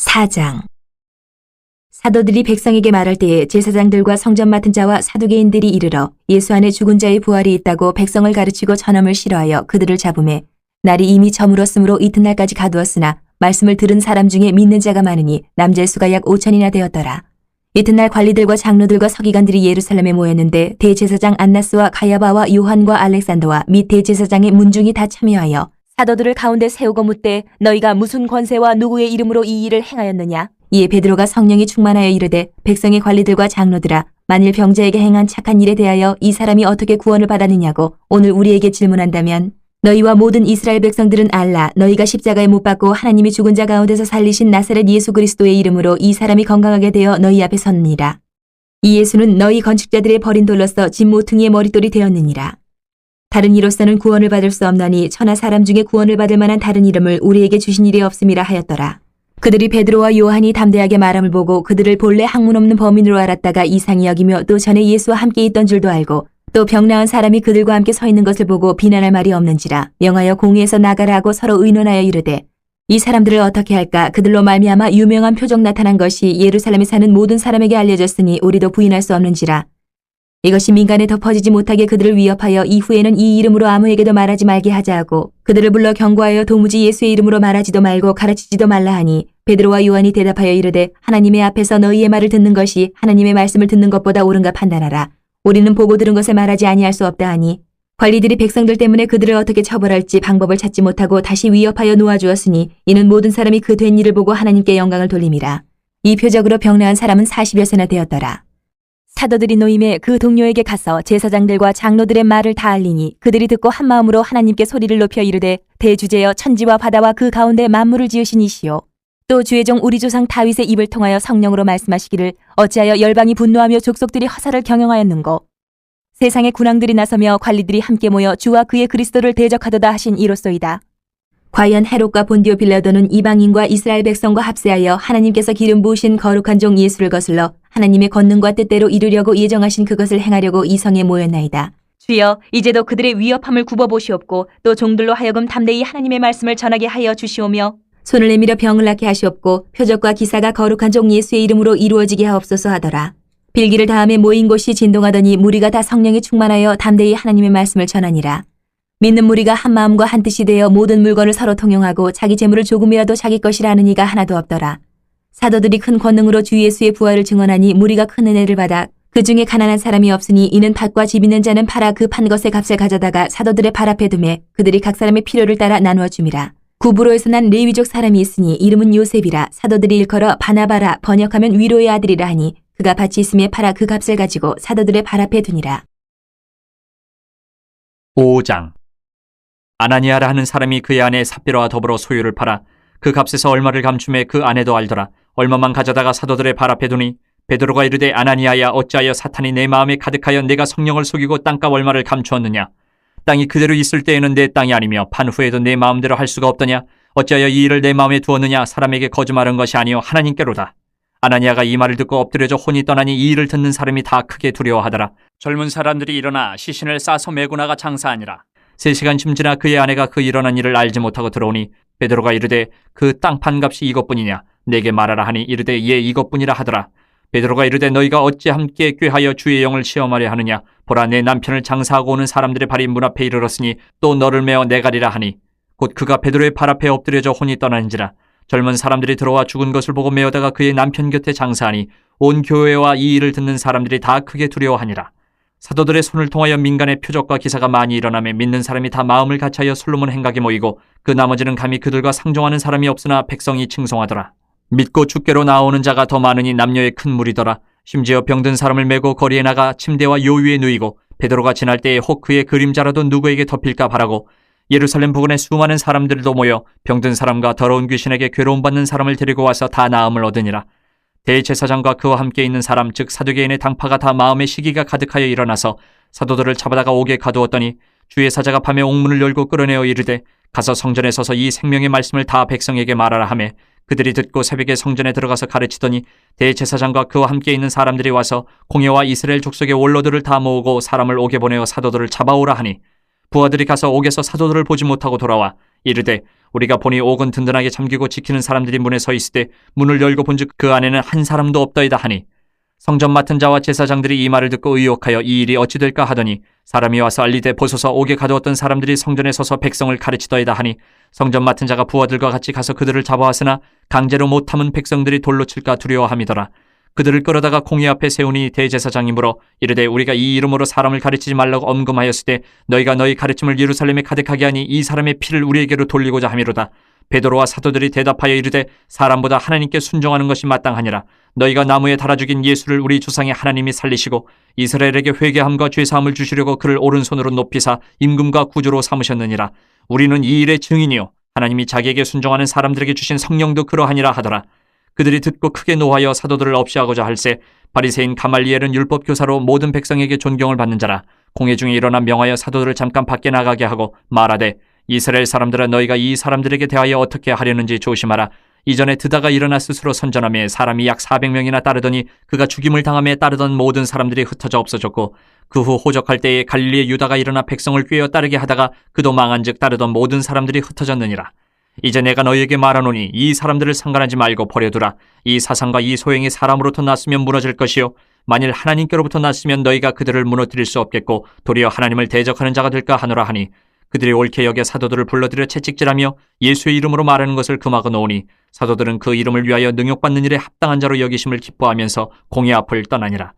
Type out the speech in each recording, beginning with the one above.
4장. 사도들이 백성에게 말할 때에 제사장들과 성전 맡은 자와 사두개인들이 이르러 예수 안에 죽은 자의 부활이 있다고 백성을 가르치고 전함을 싫어하여 그들을 잡으매 날이 이미 저물었으므로 이튿날까지 가두었으나 말씀을 들은 사람 중에 믿는 자가 많으니 남자의 수가 약 5천이나 되었더라. 이튿날 관리들과 장로들과 서기관들이 예루살렘에 모였는데 대제사장 안나스와 가야바와 요한과 알렉산더와 및 대제사장의 문중이 다 참여하여 사도들을 가운데 세우고 묻되 너희가 무슨 권세와 누구의 이름으로 이 일을 행하였느냐? 이에 베드로가 성령이 충만하여 이르되 백성의 관리들과 장로들아 만일 병자에게 행한 착한 일에 대하여 이 사람이 어떻게 구원을 받았느냐고 오늘 우리에게 질문한다면 너희와 모든 이스라엘 백성들은 알라 너희가 십자가에 못 박고 하나님이 죽은 자 가운데서 살리신 나사렛 예수 그리스도의 이름으로 이 사람이 건강하게 되어 너희 앞에 섰느니라. 이 예수는 너희 건축자들의 버린 돌로서 집 모퉁이의 머릿돌이 되었느니라. 다른 이로서는 구원을 받을 수 없나니 천하 사람 중에 구원을 받을 만한 다른 이름을 우리에게 주신 일이 없음이라 하였더라. 그들이 베드로와 요한이 담대하게 말함을 보고 그들을 본래 학문 없는 범인으로 알았다가 이상히 여기며 또 전에 예수와 함께 있던 줄도 알고 또 병나은 사람이 그들과 함께 서 있는 것을 보고 비난할 말이 없는지라 명하여 공회에서 나가라 하고 서로 의논하여 이르되 이 사람들을 어떻게 할까 그들로 말미암아 유명한 표적 나타난 것이 예루살렘에 사는 모든 사람에게 알려졌으니 우리도 부인할 수 없는지라. 이것이 민간에 더 퍼지지 못하게 그들을 위협하여 이후에는 이 이름으로 아무에게도 말하지 말게 하자 하고 그들을 불러 경고하여 도무지 예수의 이름으로 말하지도 말고 가르치지도 말라 하니 베드로와 요한이 대답하여 이르되 하나님의 앞에서 너희의 말을 듣는 것이 하나님의 말씀을 듣는 것보다 옳은가 판단하라. 우리는 보고 들은 것을 말하지 아니할 수 없다 하니 관리들이 백성들 때문에 그들을 어떻게 처벌할지 방법을 찾지 못하고 다시 위협하여 놓아주었으니 이는 모든 사람이 그 된 일을 보고 하나님께 영광을 돌림이라. 이 표적으로 병나은 사람은 40여세나 되었더라. 사도들이 노임에 그 동료에게 가서 제사장들과 장로들의 말을 다 알리니 그들이 듣고 한마음으로 하나님께 소리를 높여 이르되 대주제여 천지와 바다와 그 가운데 만물을 지으신 이시오. 또 주의 종 우리 조상 다윗의 입을 통하여 성령으로 말씀하시기를 어찌하여 열방이 분노하며 족속들이 허사를 경영하였는고 세상의 군왕들이 나서며 관리들이 함께 모여 주와 그의 그리스도를 대적하도다 하신 이로소이다. 과연 헤롯과 본디오 빌라도는 이방인과 이스라엘 백성과 합세하여 하나님께서 기름 부으신 거룩한 종 예수를 거슬러 하나님의 권능과 뜻대로 이루려고 예정하신 그것을 행하려고 이 성에 모였나이다. 주여 이제도 그들의 위협함을 굽어보시옵고 또 종들로 하여금 담대히 하나님의 말씀을 전하게 하여 주시오며 손을 내밀어 병을 낫게 하시옵고 표적과 기사가 거룩한 종 예수의 이름으로 이루어지게 하옵소서 하더라. 빌기를 다음에 모인 곳이 진동하더니 무리가 다 성령에 충만하여 담대히 하나님의 말씀을 전하니라. 믿는 무리가 한 마음과 한 뜻이 되어 모든 물건을 서로 통용하고 자기 재물을 조금이라도 자기 것이라 하는 이가 하나도 없더라. 사도들이 큰 권능으로 주 예수의 부활을 증언하니 무리가 큰 은혜를 받아 그 중에 가난한 사람이 없으니 이는 밭과 집 있는 자는 팔아 그 판 것의 값을 가져다가 사도들의 발 앞에 두매 그들이 각 사람의 필요를 따라 나누어 줌이라. 구브로에서 난 레위족 사람이 있으니 이름은 요셉이라. 사도들이 일컬어 바나바라 번역하면 위로의 아들이라 하니 그가 밭이 있음에 팔아 그 값을 가지고 사도들의 발 앞에 두니라. 5장. 아나니아라 하는 사람이 그의 아내 삽비라와 더불어 소유를 팔아 그 값에서 얼마를 감춤해 그 아내도 알더라. 얼마만 가져다가 사도들의 발 앞에 두니 베드로가 이르되 아나니아야 어찌하여 사탄이 내 마음에 가득하여 내가 성령을 속이고 땅값 얼마를 감추었느냐. 땅이 그대로 있을 때에는 내 땅이 아니며 판 후에도 내 마음대로 할 수가 없더냐. 어찌하여 이 일을 내 마음에 두었느냐. 사람에게 거짓말한 것이 아니요 하나님께로다. 아나니아가 이 말을 듣고 엎드려져 혼이 떠나니 이 일을 듣는 사람이 다 크게 두려워하더라. 젊은 사람들이 일어나 시신을 싸서 메고 나가 장사하니라. 3시간쯤 지나 그의 아내가 그 일어난 일을 알지 못하고 들어오니 베드로가 이르되 그 땅 판값이 이것뿐이냐. 내게 말하라 하니 이르되 예 이것뿐이라 하더라. 베드로가 이르되 너희가 어찌 함께 꾀하여 주의 영을 시험하려 하느냐. 보라 내 남편을 장사하고 오는 사람들의 발이 문 앞에 이르렀으니 또 너를 메어 내가리라 하니 곧 그가 베드로의 발 앞에 엎드려져 혼이 떠나는지라. 젊은 사람들이 들어와 죽은 것을 보고 메어다가 그의 남편 곁에 장사하니 온 교회와 이 일을 듣는 사람들이 다 크게 두려워하니라. 사도들의 손을 통하여 민간의 표적과 기사가 많이 일어나며 믿는 사람이 다 마음을 같이하여 솔로몬 행각에 모이고 그 나머지는 감히 그들과 상종하는 사람이 없으나 백성이 칭송하더라. 믿고 주께로 나오는 자가 더 많으니 남녀의 큰 무리더라. 심지어 병든 사람을 메고 거리에 나가 침대와 요 위에 누이고 베드로가 지날 때에 혹 그의 그림자라도 누구에게 덮일까 바라고 예루살렘 부근에 수많은 사람들도 모여 병든 사람과 더러운 귀신에게 괴로움받는 사람을 데리고 와서 다 나음을 얻으니라. 대제사장과 그와 함께 있는 사람 즉 사두개인의 당파가 다 마음의 시기가 가득하여 일어나서 사도들을 잡아다가 옥에 가두었더니 주의 사자가 밤에 옥문을 열고 끌어내어 이르되 가서 성전에 서서 이 생명의 말씀을 다 백성에게 말하라 하며 그들이 듣고 새벽에 성전에 들어가서 가르치더니 대제사장과 그와 함께 있는 사람들이 와서 공회와 이스라엘 족속의 원로들을 다 모으고 사람을 옥에 보내어 사도들을 잡아오라 하니 부하들이 가서 옥에서 사도들을 보지 못하고 돌아와 이르되 우리가 보니 옥은 든든하게 잠기고 지키는 사람들이 문에 서 있을 때 문을 열고 본즉 그 안에는 한 사람도 없더이다 하니 성전 맡은 자와 제사장들이 이 말을 듣고 의혹하여 이 일이 어찌 될까 하더니 사람이 와서 알리되 보소서 옥에 가두었던 사람들이 성전에 서서 백성을 가르치더이다 하니 성전 맡은 자가 부하들과 같이 가서 그들을 잡아왔으나 강제로 못 참은 백성들이 돌로 칠까 두려워함이더라. 그들을 끌어다가 공회 앞에 세우니 대제사장이 물어 이르되 우리가 이 이름으로 사람을 가르치지 말라고 엄금하였을 때 너희가 너희 가르침을 예루살렘에 가득하게 하니 이 사람의 피를 우리에게로 돌리고자 함이로다. 베드로와 사도들이 대답하여 이르되 사람보다 하나님께 순종하는 것이 마땅하니라. 너희가 나무에 달아 죽인 예수를 우리 조상의 하나님이 살리시고 이스라엘에게 회개함과 죄사함을 주시려고 그를 오른손으로 높이사 임금과 구주로 삼으셨느니라. 우리는 이 일의 증인이요 하나님이 자기에게 순종하는 사람들에게 주신 성령도 그러하니라 하더라. 그들이 듣고 크게 노하여 사도들을 없이하고자 할세 바리새인 가말리엘은 율법 교사로 모든 백성에게 존경을 받는 자라. 공회 중에 일어나 명하여 사도들을 잠깐 밖에 나가게 하고 말하되 이스라엘 사람들아 너희가 이 사람들에게 대하여 어떻게 하려는지 조심하라. 이전에 드다가 일어나 스스로 선전하며 사람이 약 400명이나 따르더니 그가 죽임을 당함에 따르던 모든 사람들이 흩어져 없어졌고 그 후 호적할 때에 갈릴리의 유다가 일어나 백성을 꾀어 따르게 하다가 그도 망한즉 따르던 모든 사람들이 흩어졌느니라. 이제 내가 너희에게 말하노니 이 사람들을 상관하지 말고 버려두라. 이 사상과 이 소행이 사람으로부터 났으면 무너질 것이요 만일 하나님께로부터 났으면 너희가 그들을 무너뜨릴 수 없겠고 도리어 하나님을 대적하는 자가 될까 하노라 하니 그들이 옳게 여겨 사도들을 불러들여 채찍질하며 예수의 이름으로 말하는 것을 금하고 놓으니 사도들은 그 이름을 위하여 능욕받는 일에 합당한 자로 여기심을 기뻐하면서 공회 앞을 떠나니라.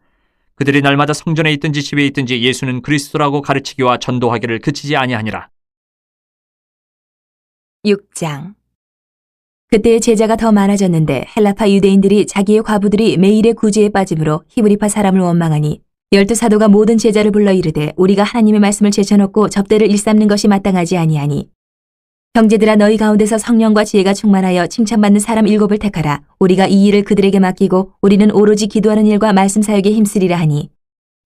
그들이 날마다 성전에 있든지 집에 있든지 예수는 그리스도라고 가르치기와 전도하기를 그치지 아니하니라. 6장. 그때 제자가 더 많아졌는데 헬라파 유대인들이 자기의 과부들이 매일의 구제에 빠짐으로 히브리파 사람을 원망하니 12사도가 모든 제자를 불러 이르되 우리가 하나님의 말씀을 제쳐놓고 접대를 일삼는 것이 마땅하지 아니하니 형제들아 너희 가운데서 성령과 지혜가 충만하여 칭찬받는 사람 7을 택하라. 우리가 이 일을 그들에게 맡기고 우리는 오로지 기도하는 일과 말씀 사역에 힘쓰리라 하니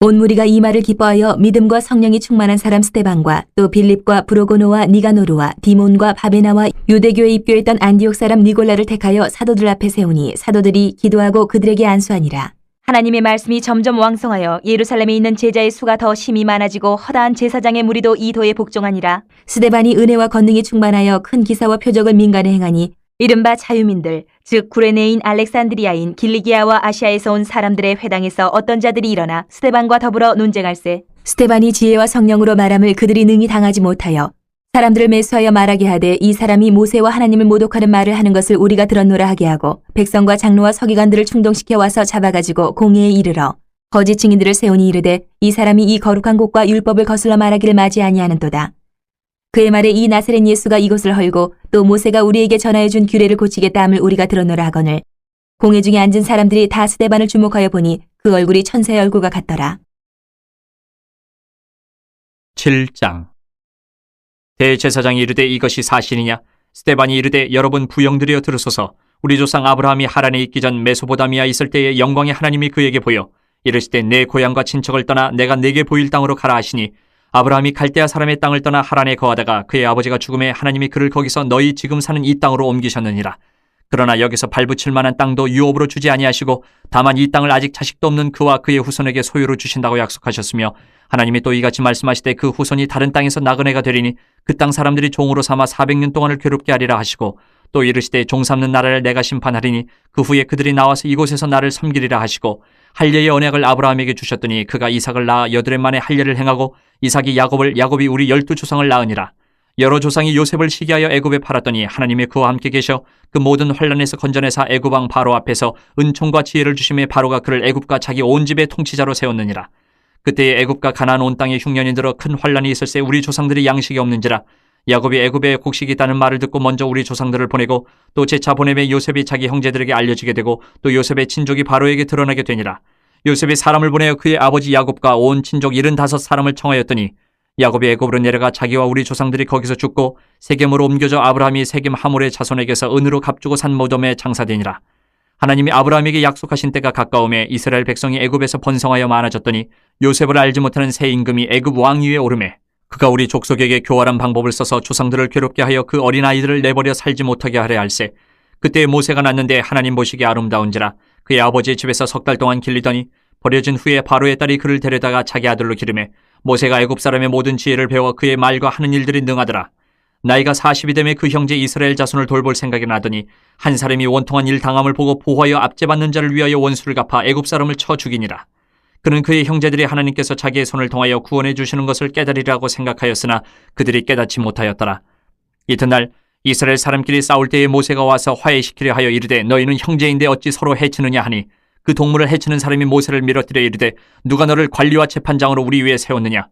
온 무리가 이 말을 기뻐하여 믿음과 성령이 충만한 사람 스데반과 또 빌립과 브로고노와 니가노르와 디몬과 바베나와 유대교에 입교했던 안디옥 사람 니골라를 택하여 사도들 앞에 세우니 사도들이 기도하고 그들에게 안수하니라. 하나님의 말씀이 점점 왕성하여 예루살렘에 있는 제자의 수가 더 심히 많아지고 허다한 제사장의 무리도 이 도에 복종하니라. 스데반이 은혜와 권능이 충만하여 큰 기사와 표적을 민간에 행하니 이른바 자유민들 즉 구레네인 알렉산드리아인 길리기아와 아시아에서 온 사람들의 회당에서 어떤 자들이 일어나 스데반과 더불어 논쟁할세. 스데반이 지혜와 성령으로 말함을 그들이 능히 당하지 못하여 사람들을 매수하여 말하게 하되 이 사람이 모세와 하나님을 모독하는 말을 하는 것을 우리가 들었노라 하게 하고 백성과 장로와 서기관들을 충동시켜 와서 잡아가지고 공회에 이르러 거짓 증인들을 세우니 이르되 이 사람이 이 거룩한 곳과 율법을 거슬러 말하기를 맞이 아니하는도다. 그의 말에 이 나사렛 예수가 이곳을 헐고 또 모세가 우리에게 전하여 준 규례를 고치겠다 함을 우리가 들었노라 하거늘 공회 중에 앉은 사람들이 다 스데반을 주목하여 보니 그 얼굴이 천사의 얼굴과 같더라. 7장. 대제사장이 이르되 이것이 사실이냐? 스데반이 이르되 여러분 부영들이여 들으소서. 우리 조상 아브라함이 하란에 있기 전 메소보다미아 있을 때에 영광의 하나님이 그에게 보여 이르실 때 내 고향과 친척을 떠나 내가 내게 보일 땅으로 가라 하시니 아브라함이 갈대아 사람의 땅을 떠나 하란에 거하다가 그의 아버지가 죽음에 하나님이 그를 거기서 너희 지금 사는 이 땅으로 옮기셨느니라. 그러나 여기서 발붙일 만한 땅도 유업으로 주지 아니하시고 다만 이 땅을 아직 자식도 없는 그와 그의 후손에게 소유로 주신다고 약속하셨으며 하나님이 또 이같이 말씀하시되 그 후손이 다른 땅에서 나그네가 되리니 그 땅 사람들이 종으로 삼아 400년 동안을 괴롭게 하리라 하시고 또 이르시되 종 삼는 나라를 내가 심판하리니 그 후에 그들이 나와서 이곳에서 나를 섬기리라 하시고 할례의 언약을 아브라함에게 주셨더니 그가 이삭을 낳아 8해 만에 할례를 행하고 이삭이 야곱을 야곱이 우리 12조상을 낳으니라. 여러 조상이 요셉을 시기하여 애굽에 팔았더니 하나님이 그와 함께 계셔 그 모든 환난에서 건져내사 애굽 왕 바로 앞에서 은총과 지혜를 주심에 바로가 그를 애굽과 자기 온 집의 통치자로 세웠느니라. 그때에 애굽과 가나안 온 땅에 흉년이 들어 큰 환난이 있을새 우리 조상들이 양식이 없는지라. 야곱이 애굽에 곡식이 있다는 말을 듣고 먼저 우리 조상들을 보내고 또 재차 보내매 요셉이 자기 형제들에게 알려지게 되고 또 요셉의 친족이 바로에게 드러나게 되니라. 요셉이 사람을 보내어 그의 아버지 야곱과 온 친족 75사람을 청하였더니 야곱이 애굽으로 내려가 자기와 우리 조상들이 거기서 죽고 세겜으로 옮겨져 아브라함이 세겜 하몰의 자손에게서 은으로 값주고 산 무덤에 장사되니라. 하나님이 아브라함에게 약속하신 때가 가까움에 이스라엘 백성이 애굽에서 번성하여 많아졌더니 요셉을 알지 못하는 새 임금이 애굽 왕위에 오르매 그가 우리 족속에게 교활한 방법을 써서 조상들을 괴롭게 하여 그 어린아이들을 내버려 살지 못하게 하려 할세. 그때 모세가 낳는데 하나님 보시기에 아름다운지라 그의 아버지의 집에서 3달 동안 길리더니 버려진 후에 바로의 딸이 그를 데려다가 자기 아들로 기르매 모세가 애굽 사람의 모든 지혜를 배워 그의 말과 하는 일들이 능하더라. 나이가 40이 되매 그 형제 이스라엘 자손을 돌볼 생각이 나더니 한 사람이 원통한 일 당함을 보고 보호하여 압제받는 자를 위하여 원수를 갚아 애굽 사람을 쳐 죽이니라. 그는 그의 형제들이 하나님께서 자기의 손을 통하여 구원해 주시는 것을 깨달으리라고 생각하였으나 그들이 깨닫지 못하였더라. 이튿날 이스라엘 사람끼리 싸울 때에 모세가 와서 화해시키려 하여 이르되 너희는 형제인데 어찌 서로 해치느냐 하니 그 동물을 해치는 사람이 모세를 밀어뜨려 이르되 누가 너를 관리와 재판장으로 우리 위에 세웠느냐?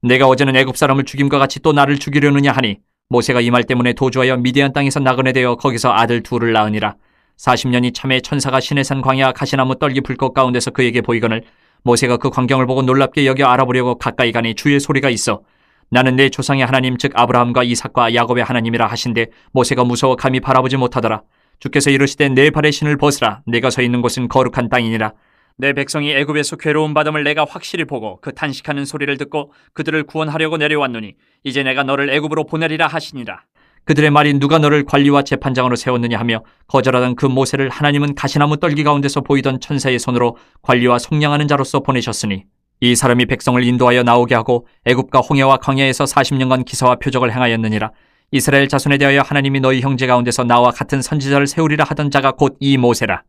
내가 어제는 애굽 사람을 죽임과 같이 또 나를 죽이려느냐 하니 모세가 이 말 때문에 도주하여 미디안 땅에서 나그네 되어 거기서 아들 둘을 낳으니라. 40년이 참에 천사가 시내산 광야 가시나무 떨기 불꽃 가운데서 그에게 보이거늘 모세가 그 광경을 보고 놀랍게 여겨 알아보려고 가까이 가니 주의 소리가 있어 나는 내 조상의 하나님 즉 아브라함과 이삭과 야곱의 하나님이라 하신데 모세가 무서워 감히 바라보지 못하더라. 주께서 이르시되 내 발의 신을 벗으라. 내가 서 있는 곳은 거룩한 땅이니라. 내 백성이 애굽에서 괴로움 받음을 내가 확실히 보고 그 탄식하는 소리를 듣고 그들을 구원하려고 내려왔노니 이제 내가 너를 애굽으로 보내리라 하시니라. 그들의 말이 누가 너를 관리와 재판장으로 세웠느냐 하며 거절하던 그 모세를 하나님은 가시나무 떨기 가운데서 보이던 천사의 손으로 관리와 속량하는 자로서 보내셨으니 이 사람이 백성을 인도하여 나오게 하고 애굽과 홍해와 광야에서 40년간 기사와 표적을 행하였느니라. 이스라엘 자손에 대하여 하나님이 너희 형제 가운데서 나와 같은 선지자를 세우리라 하던 자가 곧 이 모세라.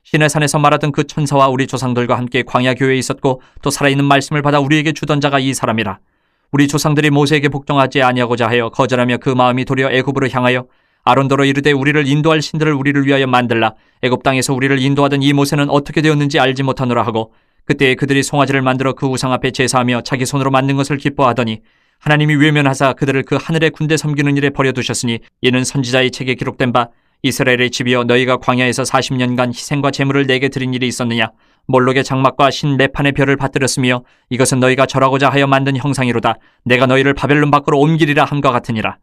시내산에서 말하던 그 천사와 우리 조상들과 함께 광야 교회에 있었고 또 살아있는 말씀을 받아 우리에게 주던 자가 이 사람이라. 우리 조상들이 모세에게 복종하지 아니하고자 하여 거절하며 그 마음이 도리어 애굽으로 향하여 아론더러 이르되 우리를 인도할 신들을 우리를 위하여 만들라. 애굽 땅에서 우리를 인도하던 이 모세는 어떻게 되었는지 알지 못하노라 하고 그때에 그들이 송아지를 만들어 그 우상 앞에 제사하며 자기 손으로 만든 것을 기뻐하더니 하나님이 외면하사 그들을 그 하늘의 군대 섬기는 일에 버려두셨으니 이는 선지자의 책에 기록된 바 이스라엘의 집이여 너희가 광야에서 40년간 희생과 제물을 내게 드린 일이 있었느냐? 몰록의 장막과 신 레판의 별을 받들었으며 이것은 너희가 절하고자 하여 만든 형상이로다. 내가 너희를 바벨론 밖으로 옮기리라 함과 같으니라.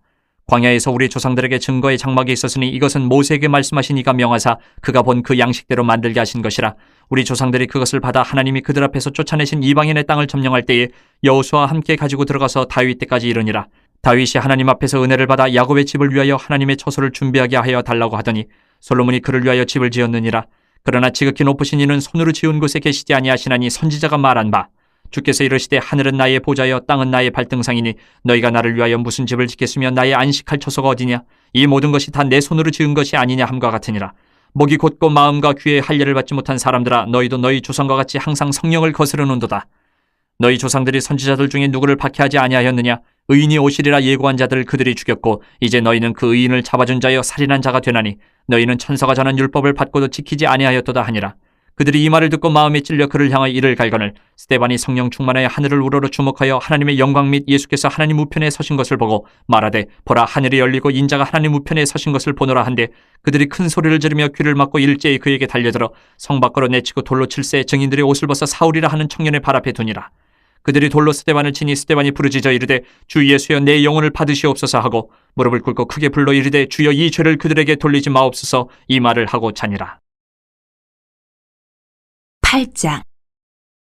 광야에서 우리 조상들에게 증거의 장막이 있었으니 이것은 모세에게 말씀하신 이가 명하사 그가 본 그 양식대로 만들게 하신 것이라. 우리 조상들이 그것을 받아 하나님이 그들 앞에서 쫓아내신 이방인의 땅을 점령할 때에 여호수아와 함께 가지고 들어가서 다윗 때까지 이르니라. 다윗이 하나님 앞에서 은혜를 받아 야곱의 집을 위하여 하나님의 처소를 준비하게 하여 달라고 하더니 솔로몬이 그를 위하여 집을 지었느니라. 그러나 지극히 높으신 이는 손으로 지은 곳에 계시지 아니하시나니 선지자가 말한 바 주께서 이르시되 하늘은 나의 보좌여 땅은 나의 발등상이니 너희가 나를 위하여 무슨 집을 짓겠으며 나의 안식할 처소가 어디냐? 이 모든 것이 다 내 손으로 지은 것이 아니냐 함과 같으니라. 목이 곧고 마음과 귀에 할례를 받지 못한 사람들아 너희도 너희 조상과 같이 항상 성령을 거스르는도다. 너희 조상들이 선지자들 중에 누구를 박해하지 아니하였느냐? 의인이 오시리라 예고한 자들을 그들이 죽였고 이제 너희는 그 의인을 잡아준 자여 살인한 자가 되나니 너희는 천사가 전한 율법을 받고도 지키지 아니하였도다 하니라. 그들이 이 말을 듣고 마음에 찔려 그를 향하여 이를 갈거늘 스데반이 성령 충만하여 하늘을 우러러 주목하여 하나님의 영광 및 예수께서 하나님 우편에 서신 것을 보고 말하되 보라 하늘이 열리고 인자가 하나님 우편에 서신 것을 보노라 한데 그들이 큰 소리를 지르며 귀를 막고 일제히 그에게 달려들어 성 밖으로 내치고 돌로 칠세 증인들의 옷을 벗어 사울이라 하는 청년의 발 앞에 두니라. 그들이 돌로 스데반을 치니 스데반이 부르짖어 이르되 주 예수여 내 영혼을 받으시옵소서 하고 무릎을 꿇고 크게 불러 이르되 주여 이 죄를 그들에게 돌리지 마옵소서 이 말을 하고 자니라. 8장.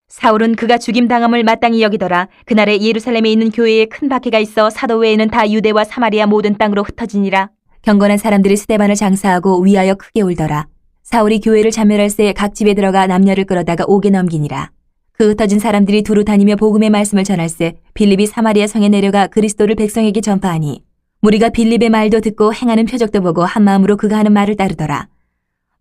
사울은 그가 죽임당함을 마땅히 여기더라. 그날에 예루살렘에 있는 교회에 큰 박해가 있어 사도 외에는 다 유대와 사마리아 모든 땅으로 흩어지니라. 경건한 사람들이 스데반을 장사하고 위하여 크게 울더라. 사울이 교회를 참멸할새 각 집에 들어가 남녀를 끌어다가 옥에 넘기니라. 그 흩어진 사람들이 두루 다니며 복음의 말씀을 전할새 빌립이 사마리아 성에 내려가 그리스도를 백성에게 전파하니 무리가 빌립의 말도 듣고 행하는 표적도 보고 한마음으로 그가 하는 말을 따르더라.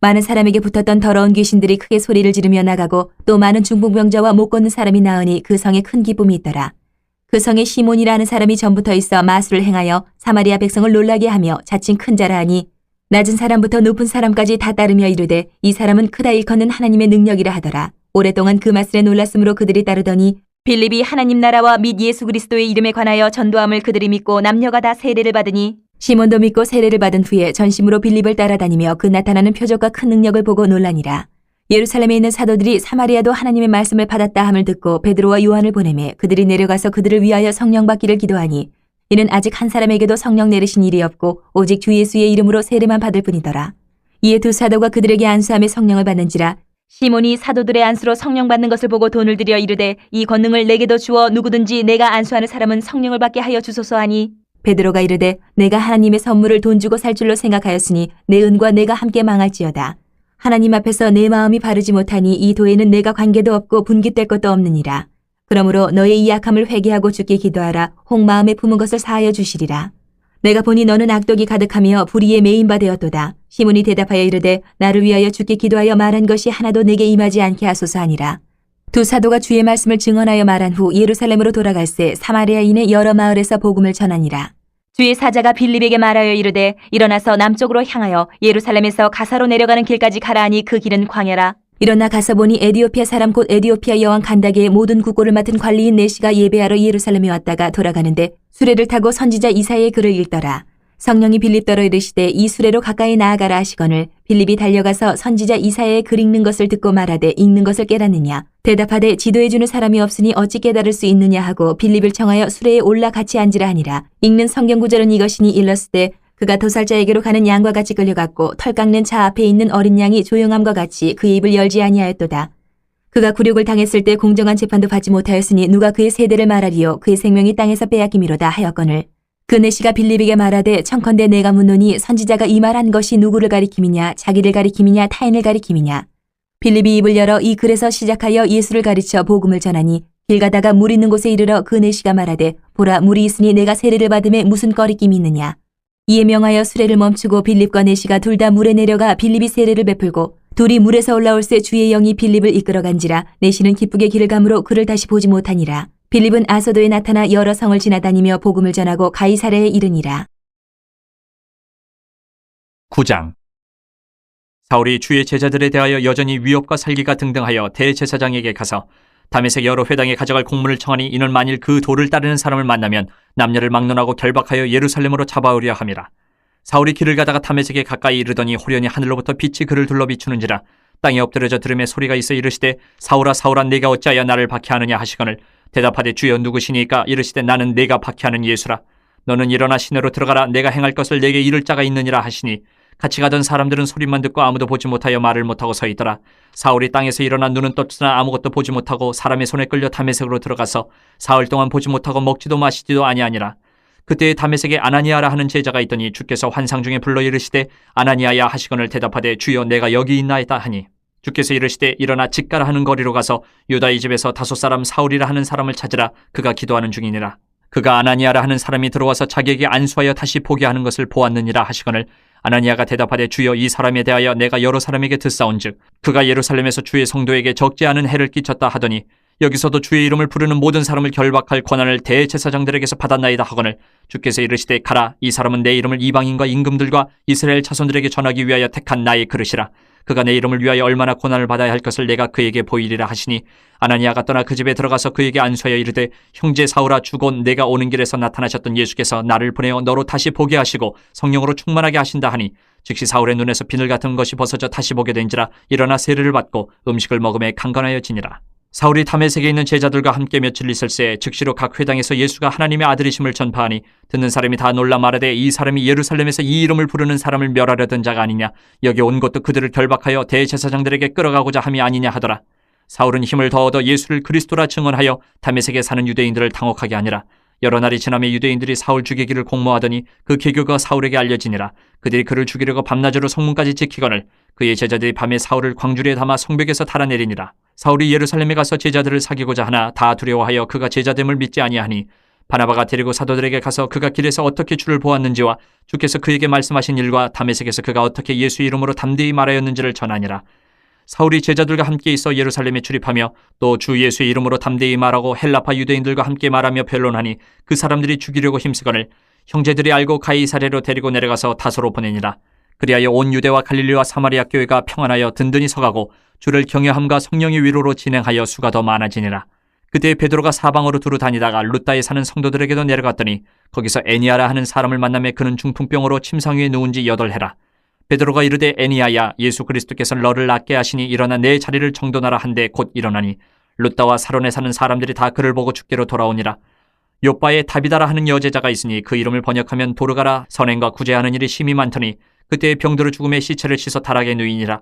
많은 사람에게 붙었던 더러운 귀신들이 크게 소리를 지르며 나가고 또 많은 중풍병자와 못 걷는 사람이 나으니 그 성에 큰 기쁨이 있더라. 그 성에 시몬이라는 사람이 전부터 있어 마술을 행하여 사마리아 백성을 놀라게 하며 자칭 큰 자라 하니 낮은 사람부터 높은 사람까지 다 따르며 이르되 이 사람은 크다 일컫는 하나님의 능력이라 하더라. 오랫동안 그 말씀에 놀랐으므로 그들이 따르더니 빌립이 하나님 나라와 및 예수 그리스도의 이름에 관하여 전도함을 그들이 믿고 남녀가 다 세례를 받으니 시몬도 믿고 세례를 받은 후에 전심으로 빌립을 따라다니며 그 나타나는 표적과 큰 능력을 보고 놀라니라. 예루살렘에 있는 사도들이 사마리아도 하나님의 말씀을 받았다 함을 듣고 베드로와 요한을 보내매 그들이 내려가서 그들을 위하여 성령 받기를 기도하니 이는 아직 한 사람에게도 성령 내리신 일이 없고 오직 주 예수의 이름으로 세례만 받을 뿐이더라. 이에 두 사도가 그들에게 안수하며 성령을 받는지라. 시몬이 사도들의 안수로 성령 받는 것을 보고 돈을 들여 이르되 이 권능을 내게도 주어 누구든지 내가 안수하는 사람은 성령을 받게 하여 주소서 하니 베드로가 이르되 내가 하나님의 선물을 돈 주고 살 줄로 생각하였으니 내 은과 내가 함께 망할지어다. 하나님 앞에서 내 마음이 바르지 못하니 이 도에는 내가 관계도 없고 분깃될 것도 없느니라. 그러므로 너의 이 약함을 회개하고 주께 기도하라. 혹 마음에 품은 것을 사하여 주시리라. 내가 보니 너는 악독이 가득하며 불의에 매인 바 되었도다. 시몬이 대답하여 이르되 나를 위하여 주께 기도하여 말한 것이 하나도 내게 임하지 않게 하소서 하니라. 두 사도가 주의 말씀을 증언하여 말한 후 예루살렘으로 돌아갈새 사마리아인의 여러 마을에서 복음을 전하니라. 주의 사자가 빌립에게 말하여 이르되 일어나서 남쪽으로 향하여 예루살렘에서 가사로 내려가는 길까지 가라 하니 그 길은 광야라. 일어나 가서 보니 에디오피아 사람 곧 에디오피아 여왕 간다게의 모든 국고를 맡은 관리인 내시가 예배하러 예루살렘에 왔다가 돌아가는데 수레를 타고 선지자 이사야의 글을 읽더라. 성령이 빌립더러 이르시되 이 수레로 가까이 나아가라 하시거늘 빌립이 달려가서 선지자 이사야의 글 읽는 것을 듣고 말하되 읽는 것을 깨닫느냐. 대답하되 지도해주는 사람이 없으니 어찌 깨달을 수 있느냐 하고 빌립을 청하여 수레에 올라 같이 앉으라 하니라. 읽는 성경 구절은 이것이니 일렀을 때 그가 도살자에게로 가는 양과 같이 끌려갔고 털 깎는 차 앞에 있는 어린 양이 조용함과 같이 그의 입을 열지 아니하였도다. 그가 굴욕을 당했을 때 공정한 재판도 받지 못하였으니 누가 그의 세대를 말하리요. 그의 생명이 땅에서 빼앗김이로다 하였거늘. 그 내시가 빌립에게 말하되 청컨대 내가 묻노니 선지자가 이 말한 것이 누구를 가리킴이냐 자기를 가리킴이냐 타인을 가리킴이냐. 빌립이 입을 열어 이 글에서 시작하여 예수를 가르쳐 복음을 전하니 길 가다가 물 있는 곳에 이르러 그 내시가 말하되 보라 물이 있으니 내가 세례를 받음에 무슨 꺼리낌이 있느냐. 이에 명하여 수레를 멈추고 빌립과 내시가 둘 다 물에 내려가 빌립이 세례를 베풀고 둘이 물에서 올라올새 주의 영이 빌립을 이끌어간지라. 내시는 기쁘게 길을 가므로 그를 다시 보지 못하니라. 빌립은 아소도에 나타나 여러 성을 지나다니며 복음을 전하고 가이사랴에 이르니라. 9장. 사울이 주의 제자들에 대하여 여전히 위협과 살기가 등등하여 대제사장에게 가서 다메섹 여러 회당에 가져갈 공문을 청하니 이는 만일 그 도를 따르는 사람을 만나면 남녀를 막론하고 결박하여 예루살렘으로 잡아오려 함이라. 사울이 길을 가다가 다메섹에 가까이 이르더니 호련히 하늘로부터 빛이 그를 둘러 비추는지라. 땅에 엎드려져 들음에 소리가 있어 이르시되 사울아 사울아 내가 어찌하여 나를 박해하느냐 하시거늘 대답하되 주여 누구시니까 이르시되 나는 내가 박해하는 예수라. 너는 일어나 시내로 들어가라. 내가 행할 것을 내게 이를 자가 있느니라 하시니 같이 가던 사람들은 소리만 듣고 아무도 보지 못하여 말을 못하고 서 있더라. 사울이 땅에서 일어나 눈은 떴으나 아무것도 보지 못하고 사람의 손에 끌려 다메섹으로 들어가서 사흘 동안 보지 못하고 먹지도 마시지도 아니하니라. 그때 다메섹에 아나니아라 하는 제자가 있더니 주께서 환상 중에 불러 이르시되 아나니아야 하시거늘 대답하되 주여 내가 여기 있나이다 하니 주께서 이르시되 일어나 직가라 하는 거리로 가서 유다의 집에서 다섯 사람 사울이라 하는 사람을 찾으라. 그가 기도하는 중이니라. 그가 아나니아라 하는 사람이 들어와서 자기에게 안수하여 다시 보게 하는 것을 보았느니라 하시거늘 아나니아가 대답하되 주여 이 사람에 대하여 내가 여러 사람에게 듣사온즉 그가 예루살렘에서 주의 성도에게 적지 않은 해를 끼쳤다 하더니 여기서도 주의 이름을 부르는 모든 사람을 결박할 권한을 대제사장들에게서 받았나이다 하거늘 주께서 이르시되 가라. 이 사람은 내 이름을 이방인과 임금들과 이스라엘 자손들에게 전하기 위하여 택한 나의 그릇이라. 그가 내 이름을 위하여 얼마나 고난을 받아야 할 것을 내가 그에게 보이리라 하시니 아나니아가 떠나 그 집에 들어가서 그에게 안수하여 이르되 형제 사울아 주곧 내가 오는 길에서 나타나셨던 예수께서 나를 보내어 너로 다시 보게 하시고 성령으로 충만하게 하신다 하니 즉시 사울의 눈에서 비늘 같은 것이 벗어져 다시 보게 된지라. 일어나 세례를 받고 음식을 먹음에 강건하여지니라. 사울이 다메섹에 있는 제자들과 함께 며칠 있을새 즉시로 각 회당에서 예수가 하나님의 아들이심을 전파하니 듣는 사람이 다 놀라 말하되 이 사람이 예루살렘에서 이 이름을 부르는 사람을 멸하려던 자가 아니냐. 여기 온 것도 그들을 결박하여 대제사장들에게 끌어가고자 함이 아니냐 하더라. 사울은 힘을 더 얻어 예수를 그리스도라 증언하여 다메섹에 사는 유대인들을 당혹하게 하니라. 여러 날이 지나며 유대인들이 사울 죽이기를 공모하더니 그 계교가 사울에게 알려지니라. 그들이 그를 죽이려고 밤낮으로 성문까지 지키거늘 그의 제자들이 밤에 사울을 광주리에 담아 성벽에서 달아내리니라. 사울이 예루살렘에 가서 제자들을 사귀고자 하나 다 두려워하여 그가 제자됨을 믿지 아니하니 바나바가 데리고 사도들에게 가서 그가 길에서 어떻게 주를 보았는지와 주께서 그에게 말씀하신 일과 다메섹에서 그가 어떻게 예수 이름으로 담대히 말하였는지를 전하니라. 사울이 제자들과 함께 있어 예루살렘에 출입하며 또 주 예수의 이름으로 담대히 말하고 헬라파 유대인들과 함께 말하며 변론하니 그 사람들이 죽이려고 힘쓰거늘 형제들이 알고 가이사랴로 데리고 내려가서 다소로 보내니라. 그리하여 온 유대와 갈릴리와 사마리아 교회가 평안하여 든든히 서가고 주를 경외함과 성령의 위로로 진행하여 수가 더 많아지니라. 그때 베드로가 사방으로 두루 다니다가 룻다에 사는 성도들에게도 내려갔더니 거기서 애니아라 하는 사람을 만나매 그는 중풍병으로 침상 위에 누운 지 8해라. 베드로가 이르되 애니아야 예수 그리스도께서 너를 낫게 하시니 일어나 내 자리를 정돈하라 한데 곧 일어나니 룻다와 사론에 사는 사람들이 다 그를 보고 죽게로 돌아오니라. 요바에 다비다라 하는 여제자가 있으니 그 이름을 번역하면 도르가라. 선행과 구제하는 일이 심히 많더니 그때 병들어 죽음의 시체를 씻어 타락에 누이니라.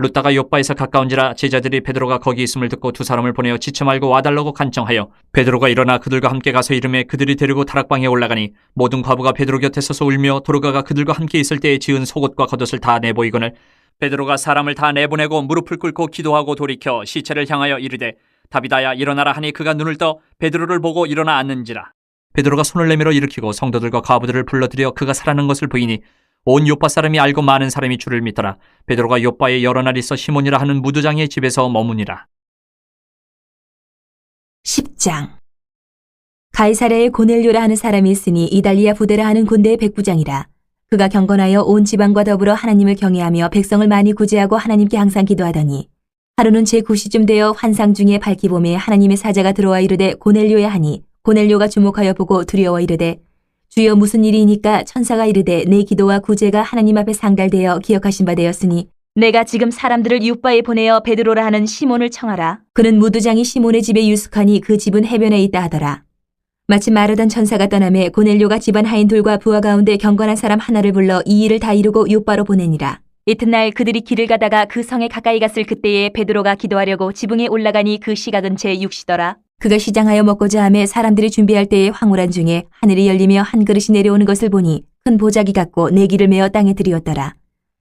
룻다가 요바에서 가까운지라 제자들이 베드로가 거기 있음을 듣고 두 사람을 보내어 지쳐 말고 와달라고 간청하여 베드로가 일어나 그들과 함께 가서 이름에 그들이 데리고 다락방에 올라가니 모든 과부가 베드로 곁에 서서 울며 도르가가 그들과 함께 있을 때에 지은 속옷과 겉옷을 다 내보이거늘 베드로가 사람을 다 내보내고 무릎을 꿇고 기도하고 돌이켜 시체를 향하여 이르되 다비다야 일어나라 하니 그가 눈을 떠 베드로를 보고 일어나 앉는지라. 베드로가 손을 내밀어 일으키고 성도들과 과부들을 불러들여 그가 살아난 것을 보이니 온 요파 사람이 알고 많은 사람이 주를 믿더라. 베드로가 요파에 여러 날 있어 시몬이라 하는 무두장의 집에서 머무니라. 10장. 가이사랴에 고넬료라 하는 사람이 있으니 이달리아 부대라 하는 군대의 백부장이라. 그가 경건하여 온 지방과 더불어 하나님을 경외하며 백성을 많이 구제하고 하나님께 항상 기도하더니 하루는 제9시쯤 되어 환상 중에 밝기 봄에 하나님의 사자가 들어와 이르되 고넬료야 하니 고넬료가 주목하여 보고 두려워 이르되 주여 무슨 일이니까 천사가 이르되 내 기도와 구제가 하나님 앞에 상달되어 기억하신 바 되었으니 내가 지금 사람들을 윳바에 보내어 베드로라 하는 시몬을 청하라. 그는 무두장이 시몬의 집에 유숙하니 그 집은 해변에 있다 하더라. 마침 마르던 천사가 떠나매 고넬료가 집안 하인들과 부하 가운데 경건한 사람 하나를 불러 이 일을 다 이루고 윳바로 보내니라. 이튿날 그들이 길을 가다가 그 성에 가까이 갔을 그때에 베드로가 기도하려고 지붕에 올라가니 그 시각은 제6시더라. 그가 시장하여 먹고자 하매 사람들이 준비할 때에 황홀한 중에 하늘이 열리며 한 그릇이 내려오는 것을 보니 큰 보자기 같고 내기를 메어 땅에 들이었더라.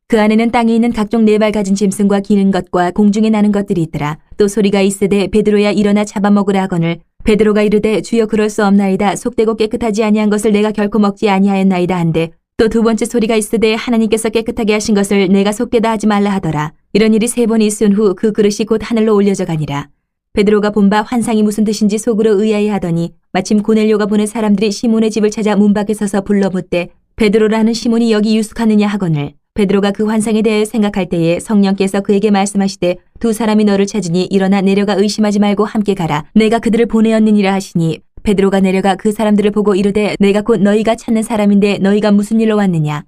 그 안에는 땅에 있는 각종 네 발 가진 짐승과 기는 것과 공중에 나는 것들이 있더라. 또 소리가 있으되 베드로야 일어나 잡아먹으라 하거늘 베드로가 이르되 주여 그럴 수 없나이다. 속되고 깨끗하지 아니한 것을 내가 결코 먹지 아니하였나이다 한데 또 두 번째 소리가 있으되 하나님께서 깨끗하게 하신 것을 내가 속되다 하지 말라 하더라. 이런 일이 3번 있은 후 그 그릇이 곧 하늘로 올려져 가니라. 베드로가 본 바 환상이 무슨 뜻인지 속으로 의아해하더니 마침 고넬료가 보낸 사람들이 시몬의 집을 찾아 문 밖에 서서 불러 묻되 베드로라는 시몬이 여기 유숙하느냐 하거늘 베드로가 그 환상에 대해 생각할 때에 성령께서 그에게 말씀하시되 두 사람이 너를 찾으니 일어나 내려가 의심하지 말고 함께 가라. 내가 그들을 보내었느니라 하시니 베드로가 내려가 그 사람들을 보고 이르되 내가 곧 너희가 찾는 사람인데 너희가 무슨 일로 왔느냐.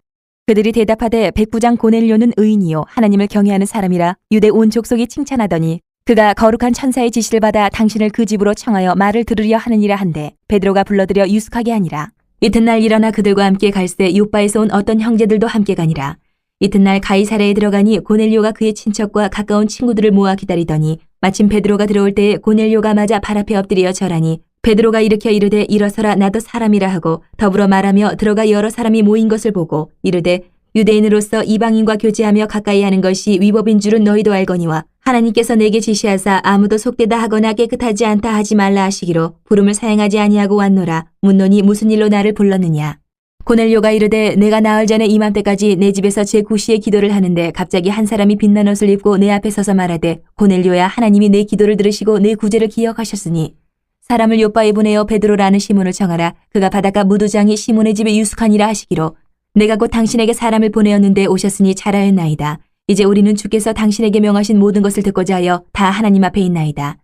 그들이 대답하되 백부장 고넬료는 의인이요 하나님을 경외하는 사람이라 유대 온 족속이 칭찬하더니 그가 거룩한 천사의 지시를 받아 당신을 그 집으로 청하여 말을 들으려 하느니라 한데 베드로가 불러들여 유숙하게 하니라. 이튿날 일어나 그들과 함께 갈새 욥바에서 온 어떤 형제들도 함께 가니라. 이튿날 가이사랴에 들어가니 고넬료가 그의 친척과 가까운 친구들을 모아 기다리더니 마침 베드로가 들어올 때에 고넬료가 맞아 발 앞에 엎드려 절하니 베드로가 일으켜 이르되 일어서라 나도 사람이라 하고 더불어 말하며 들어가 여러 사람이 모인 것을 보고 이르되 유대인으로서 이방인과 교제하며 가까이 하는 것이 위법인 줄은 너희도 알거니와 하나님께서 내게 지시하사 아무도 속되다 하거나 깨끗하지 않다 하지 말라 하시기로 부름을 사행하지 아니하고 왔노라. 묻노니 무슨 일로 나를 불렀느냐. 고넬료가 이르되 내가 나흘 전에 이맘때까지 내 집에서 제9시에 기도를 하는데 갑자기 한 사람이 빛난 옷을 입고 내 앞에 서서 말하되 고넬료야 하나님이 내 기도를 들으시고 내 구제를 기억하셨으니 사람을 욥바에 보내어 베드로라는 시몬을 청하라. 그가 바닷가 무두장이 시몬의 집에 유숙하니라 하시기로 내가 곧 당신에게 사람을 보내었는데 오셨으니 잘하였나이다. 이제 우리는 주께서 당신에게 명하신 모든 것을 듣고자 하여 다 하나님 앞에 있나이다.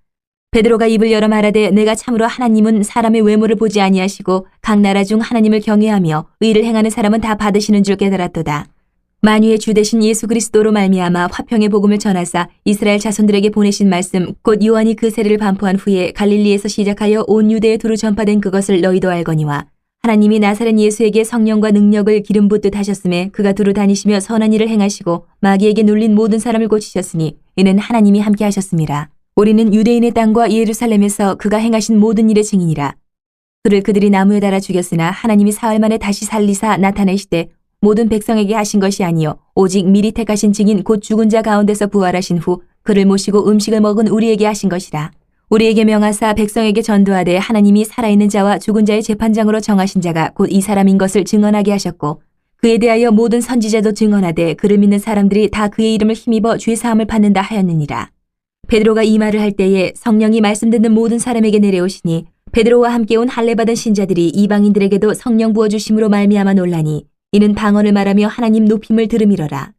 베드로가 입을 열어 말하되 내가 참으로 하나님은 사람의 외모를 보지 아니하시고 각 나라 중 하나님을 경외하며 의를 행하는 사람은 다 받으시는 줄 깨달았도다. 만유의 주 되신 예수 그리스도로 말미암아 화평의 복음을 전하사 이스라엘 자손들에게 보내신 말씀 곧 요한이 그 세례를 반포한 후에 갈릴리에서 시작하여 온 유대에 두루 전파된 그것을 너희도 알거니와 하나님이 나사렛 예수에게 성령과 능력을 기름 붓듯 하셨음에 그가 두루 다니시며 선한 일을 행하시고 마귀에게 눌린 모든 사람을 고치셨으니 이는 하나님이 함께 하셨습니다. 우리는 유대인의 땅과 예루살렘에서 그가 행하신 모든 일의 증인이라. 그를 그들이 나무에 달아 죽였으나 하나님이 사흘 만에 다시 살리사 나타내시되 모든 백성에게 하신 것이 아니요 오직 미리 택하신 증인 곧 죽은 자 가운데서 부활하신 후 그를 모시고 음식을 먹은 우리에게 하신 것이라. 우리에게 명하사 백성에게 전도하되 하나님이 살아있는 자와 죽은 자의 재판장으로 정하신 자가 곧 이 사람인 것을 증언하게 하셨고 그에 대하여 모든 선지자도 증언하되 그를 믿는 사람들이 다 그의 이름을 힘입어 죄사함을 받는다 하였느니라. 베드로가 이 말을 할 때에 성령이 말씀 듣는 모든 사람에게 내려오시니 베드로와 함께 온 할례받은 신자들이 이방인들에게도 성령 부어주심으로 말미암아 놀라니 이는 방언을 말하며 하나님 높임을 들음이러라.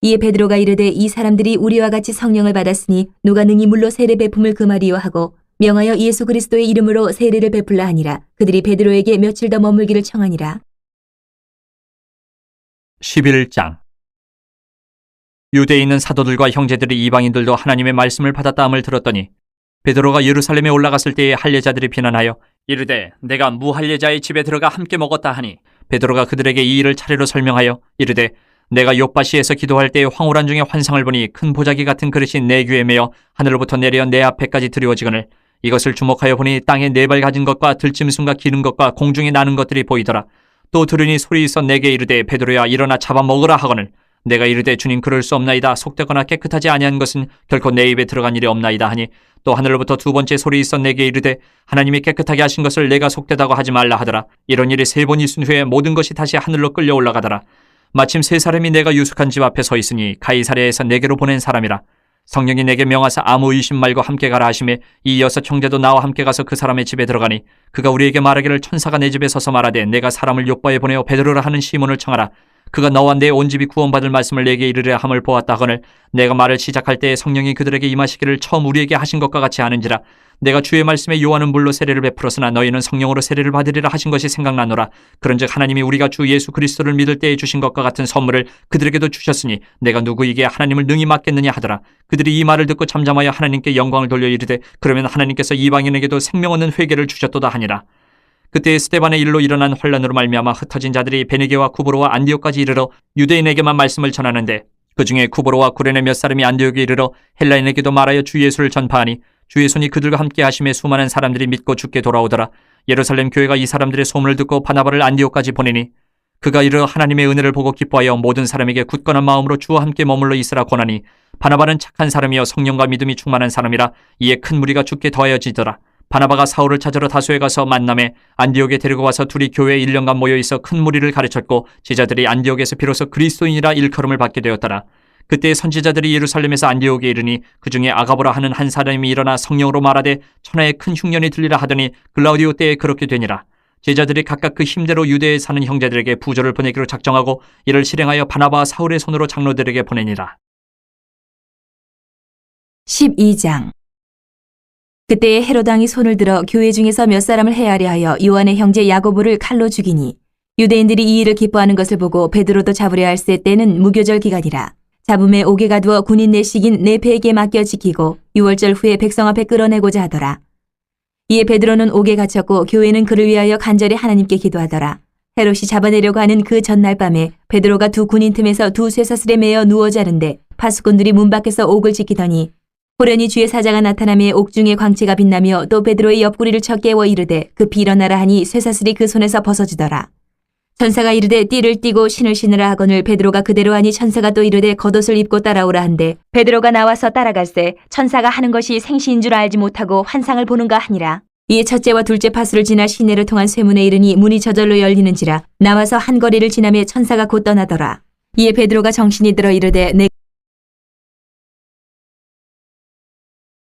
이에 베드로가 이르되 이 사람들이 우리와 같이 성령을 받았으니 누가 능히 물로 세례 베품을 금하리요 하고 명하여 예수 그리스도의 이름으로 세례를 베풀라 하니라. 그들이 베드로에게 며칠 더 머물기를 청하니라. 11장. 유대에 있는 사도들과 형제들이 이방인들도 하나님의 말씀을 받았다함을 들었더니 베드로가 예루살렘에 올라갔을 때에 할례자들이 비난하여 이르되 내가 무할례자의 집에 들어가 함께 먹었다 하니 베드로가 그들에게 이 일을 차례로 설명하여 이르되 내가 욥바시에서 기도할 때에 황홀한 중에 환상을 보니 큰 보자기 같은 그릇이 내 귀에 매어 하늘로부터 내려 내 앞에까지 드리워지거늘 이것을 주목하여 보니 땅에 네 발 가진 것과 들짐승과 기는 것과 공중에 나는 것들이 보이더라. 또 들으니 소리 있어 내게 이르되 베드로야 일어나 잡아먹으라 하거늘 내가 이르되 주님 그럴 수 없나이다. 속되거나 깨끗하지 아니한 것은 결코 내 입에 들어간 일이 없나이다 하니 또 하늘로부터 두 번째 소리 있어 내게 이르되 하나님이 깨끗하게 하신 것을 내가 속되다고 하지 말라 하더라. 이런 일이 세 번 있은 후에 모든 것이 다시 하늘로 끌려 올라가더라. 마침 세 사람이 내가 유숙한 집 앞에 서 있으니 가이사랴에서 내게로 보낸 사람이라. 성령이 내게 명하사 아무 의심 말고 함께 가라 하시매 이 여섯 형제도 나와 함께 가서 그 사람의 집에 들어가니 그가 우리에게 말하기를 천사가 내 집에 서서 말하되 내가 사람을 요바에 보내어 베드로라 하는 시몬을 청하라. 그가 너와 내 온 집이 구원받을 말씀을 내게 이르려 함을 보았다 하거늘 내가 말을 시작할 때에 성령이 그들에게 임하시기를 처음 우리에게 하신 것과 같이 하는지라. 내가 주의 말씀에 요한은 물로 세례를 베풀었으나 너희는 성령으로 세례를 받으리라 하신 것이 생각나노라. 그런즉 하나님이 우리가 주 예수 그리스도를 믿을 때에 주신 것과 같은 선물을 그들에게도 주셨으니 내가 누구에게 하나님을 능히 맡겠느냐 하더라. 그들이 이 말을 듣고 잠잠하여 하나님께 영광을 돌려 이르되 그러면 하나님께서 이방인에게도 생명 얻는 회개를 주셨도다 하니라. 그때 스데반의 일로 일어난 환란으로 말미암아 흩어진 자들이 베네게와 쿠브로와 안디옥까지 이르러 유대인에게만 말씀을 전하는데 그 중에 쿠브로와 구레네 몇 사람이 안디옥에 이르러 헬라인에게도 말하여 주 예수를 전파하니 주의 손이 그들과 함께 하심에 수많은 사람들이 믿고 주께 돌아오더라. 예루살렘 교회가 이 사람들의 소문을 듣고 바나바를 안디옥까지 보내니 그가 이르러 하나님의 은혜를 보고 기뻐하여 모든 사람에게 굳건한 마음으로 주와 함께 머물러 있으라 권하니 바나바는 착한 사람이여 성령과 믿음이 충만한 사람이라. 이에 큰 무리가 주께 더하여지더라. 바나바가 사울을 찾으러 다소에 가서 만남에 안디옥에 데리고 와서 둘이 교회에 1년간 모여있어 큰 무리를 가르쳤고 제자들이 안디옥에서 비로소 그리스도인이라 일컬음을 받게 되었더라. 그때 선지자들이 예루살렘에서 안디옥에 이르니 그 중에 아가보라 하는 한 사람이 일어나 성령으로 말하되 천하에 큰 흉년이 들리라 하더니 글라우디오 때에 그렇게 되니라. 제자들이 각각 그 힘대로 유대에 사는 형제들에게 부조를 보내기로 작정하고 이를 실행하여 바나바와 사울의 손으로 장로들에게 보내니라. 12장. 그때에 헤롯 왕이 손을 들어 교회 중에서 몇 사람을 해하려 하여 요한의 형제 야고보를 칼로 죽이니 유대인들이 이 일을 기뻐하는 것을 보고 베드로도 잡으려 할세 때는 무교절 기간이라. 잡음에 옥에 가두어 군인 내식인 네페에게 맡겨 지키고 6월절 후에 백성 앞에 끌어내고자 하더라. 이에 베드로는 옥에 갇혔고 교회는 그를 위하여 간절히 하나님께 기도하더라. 헤롯이 잡아내려고 하는 그 전날 밤에 베드로가 두 군인 틈에서 두 쇠사슬에 매어 누워 자는데 파수꾼들이 문 밖에서 옥을 지키더니 호련히 주의 사자가 나타나며 옥중에 광채가 빛나며 또 베드로의 옆구리를 쳐 깨워 이르되 급히 일어나라 하니 쇠사슬이 그 손에서 벗어지더라. 천사가 이르되 띠를 띠고 신을 신으라 하거늘 베드로가 그대로 하니 천사가 또 이르되 겉옷을 입고 따라오라 한데 베드로가 나와서 따라갈새 천사가 하는 것이 생시인 줄 알지 못하고 환상을 보는가 하니라. 이에 첫째와 둘째 파수를 지나 시내를 통한 쇠문에 이르니 문이 저절로 열리는지라. 나와서 한 거리를 지나며 천사가 곧 떠나더라. 이에 베드로가 정신이 들어 이르되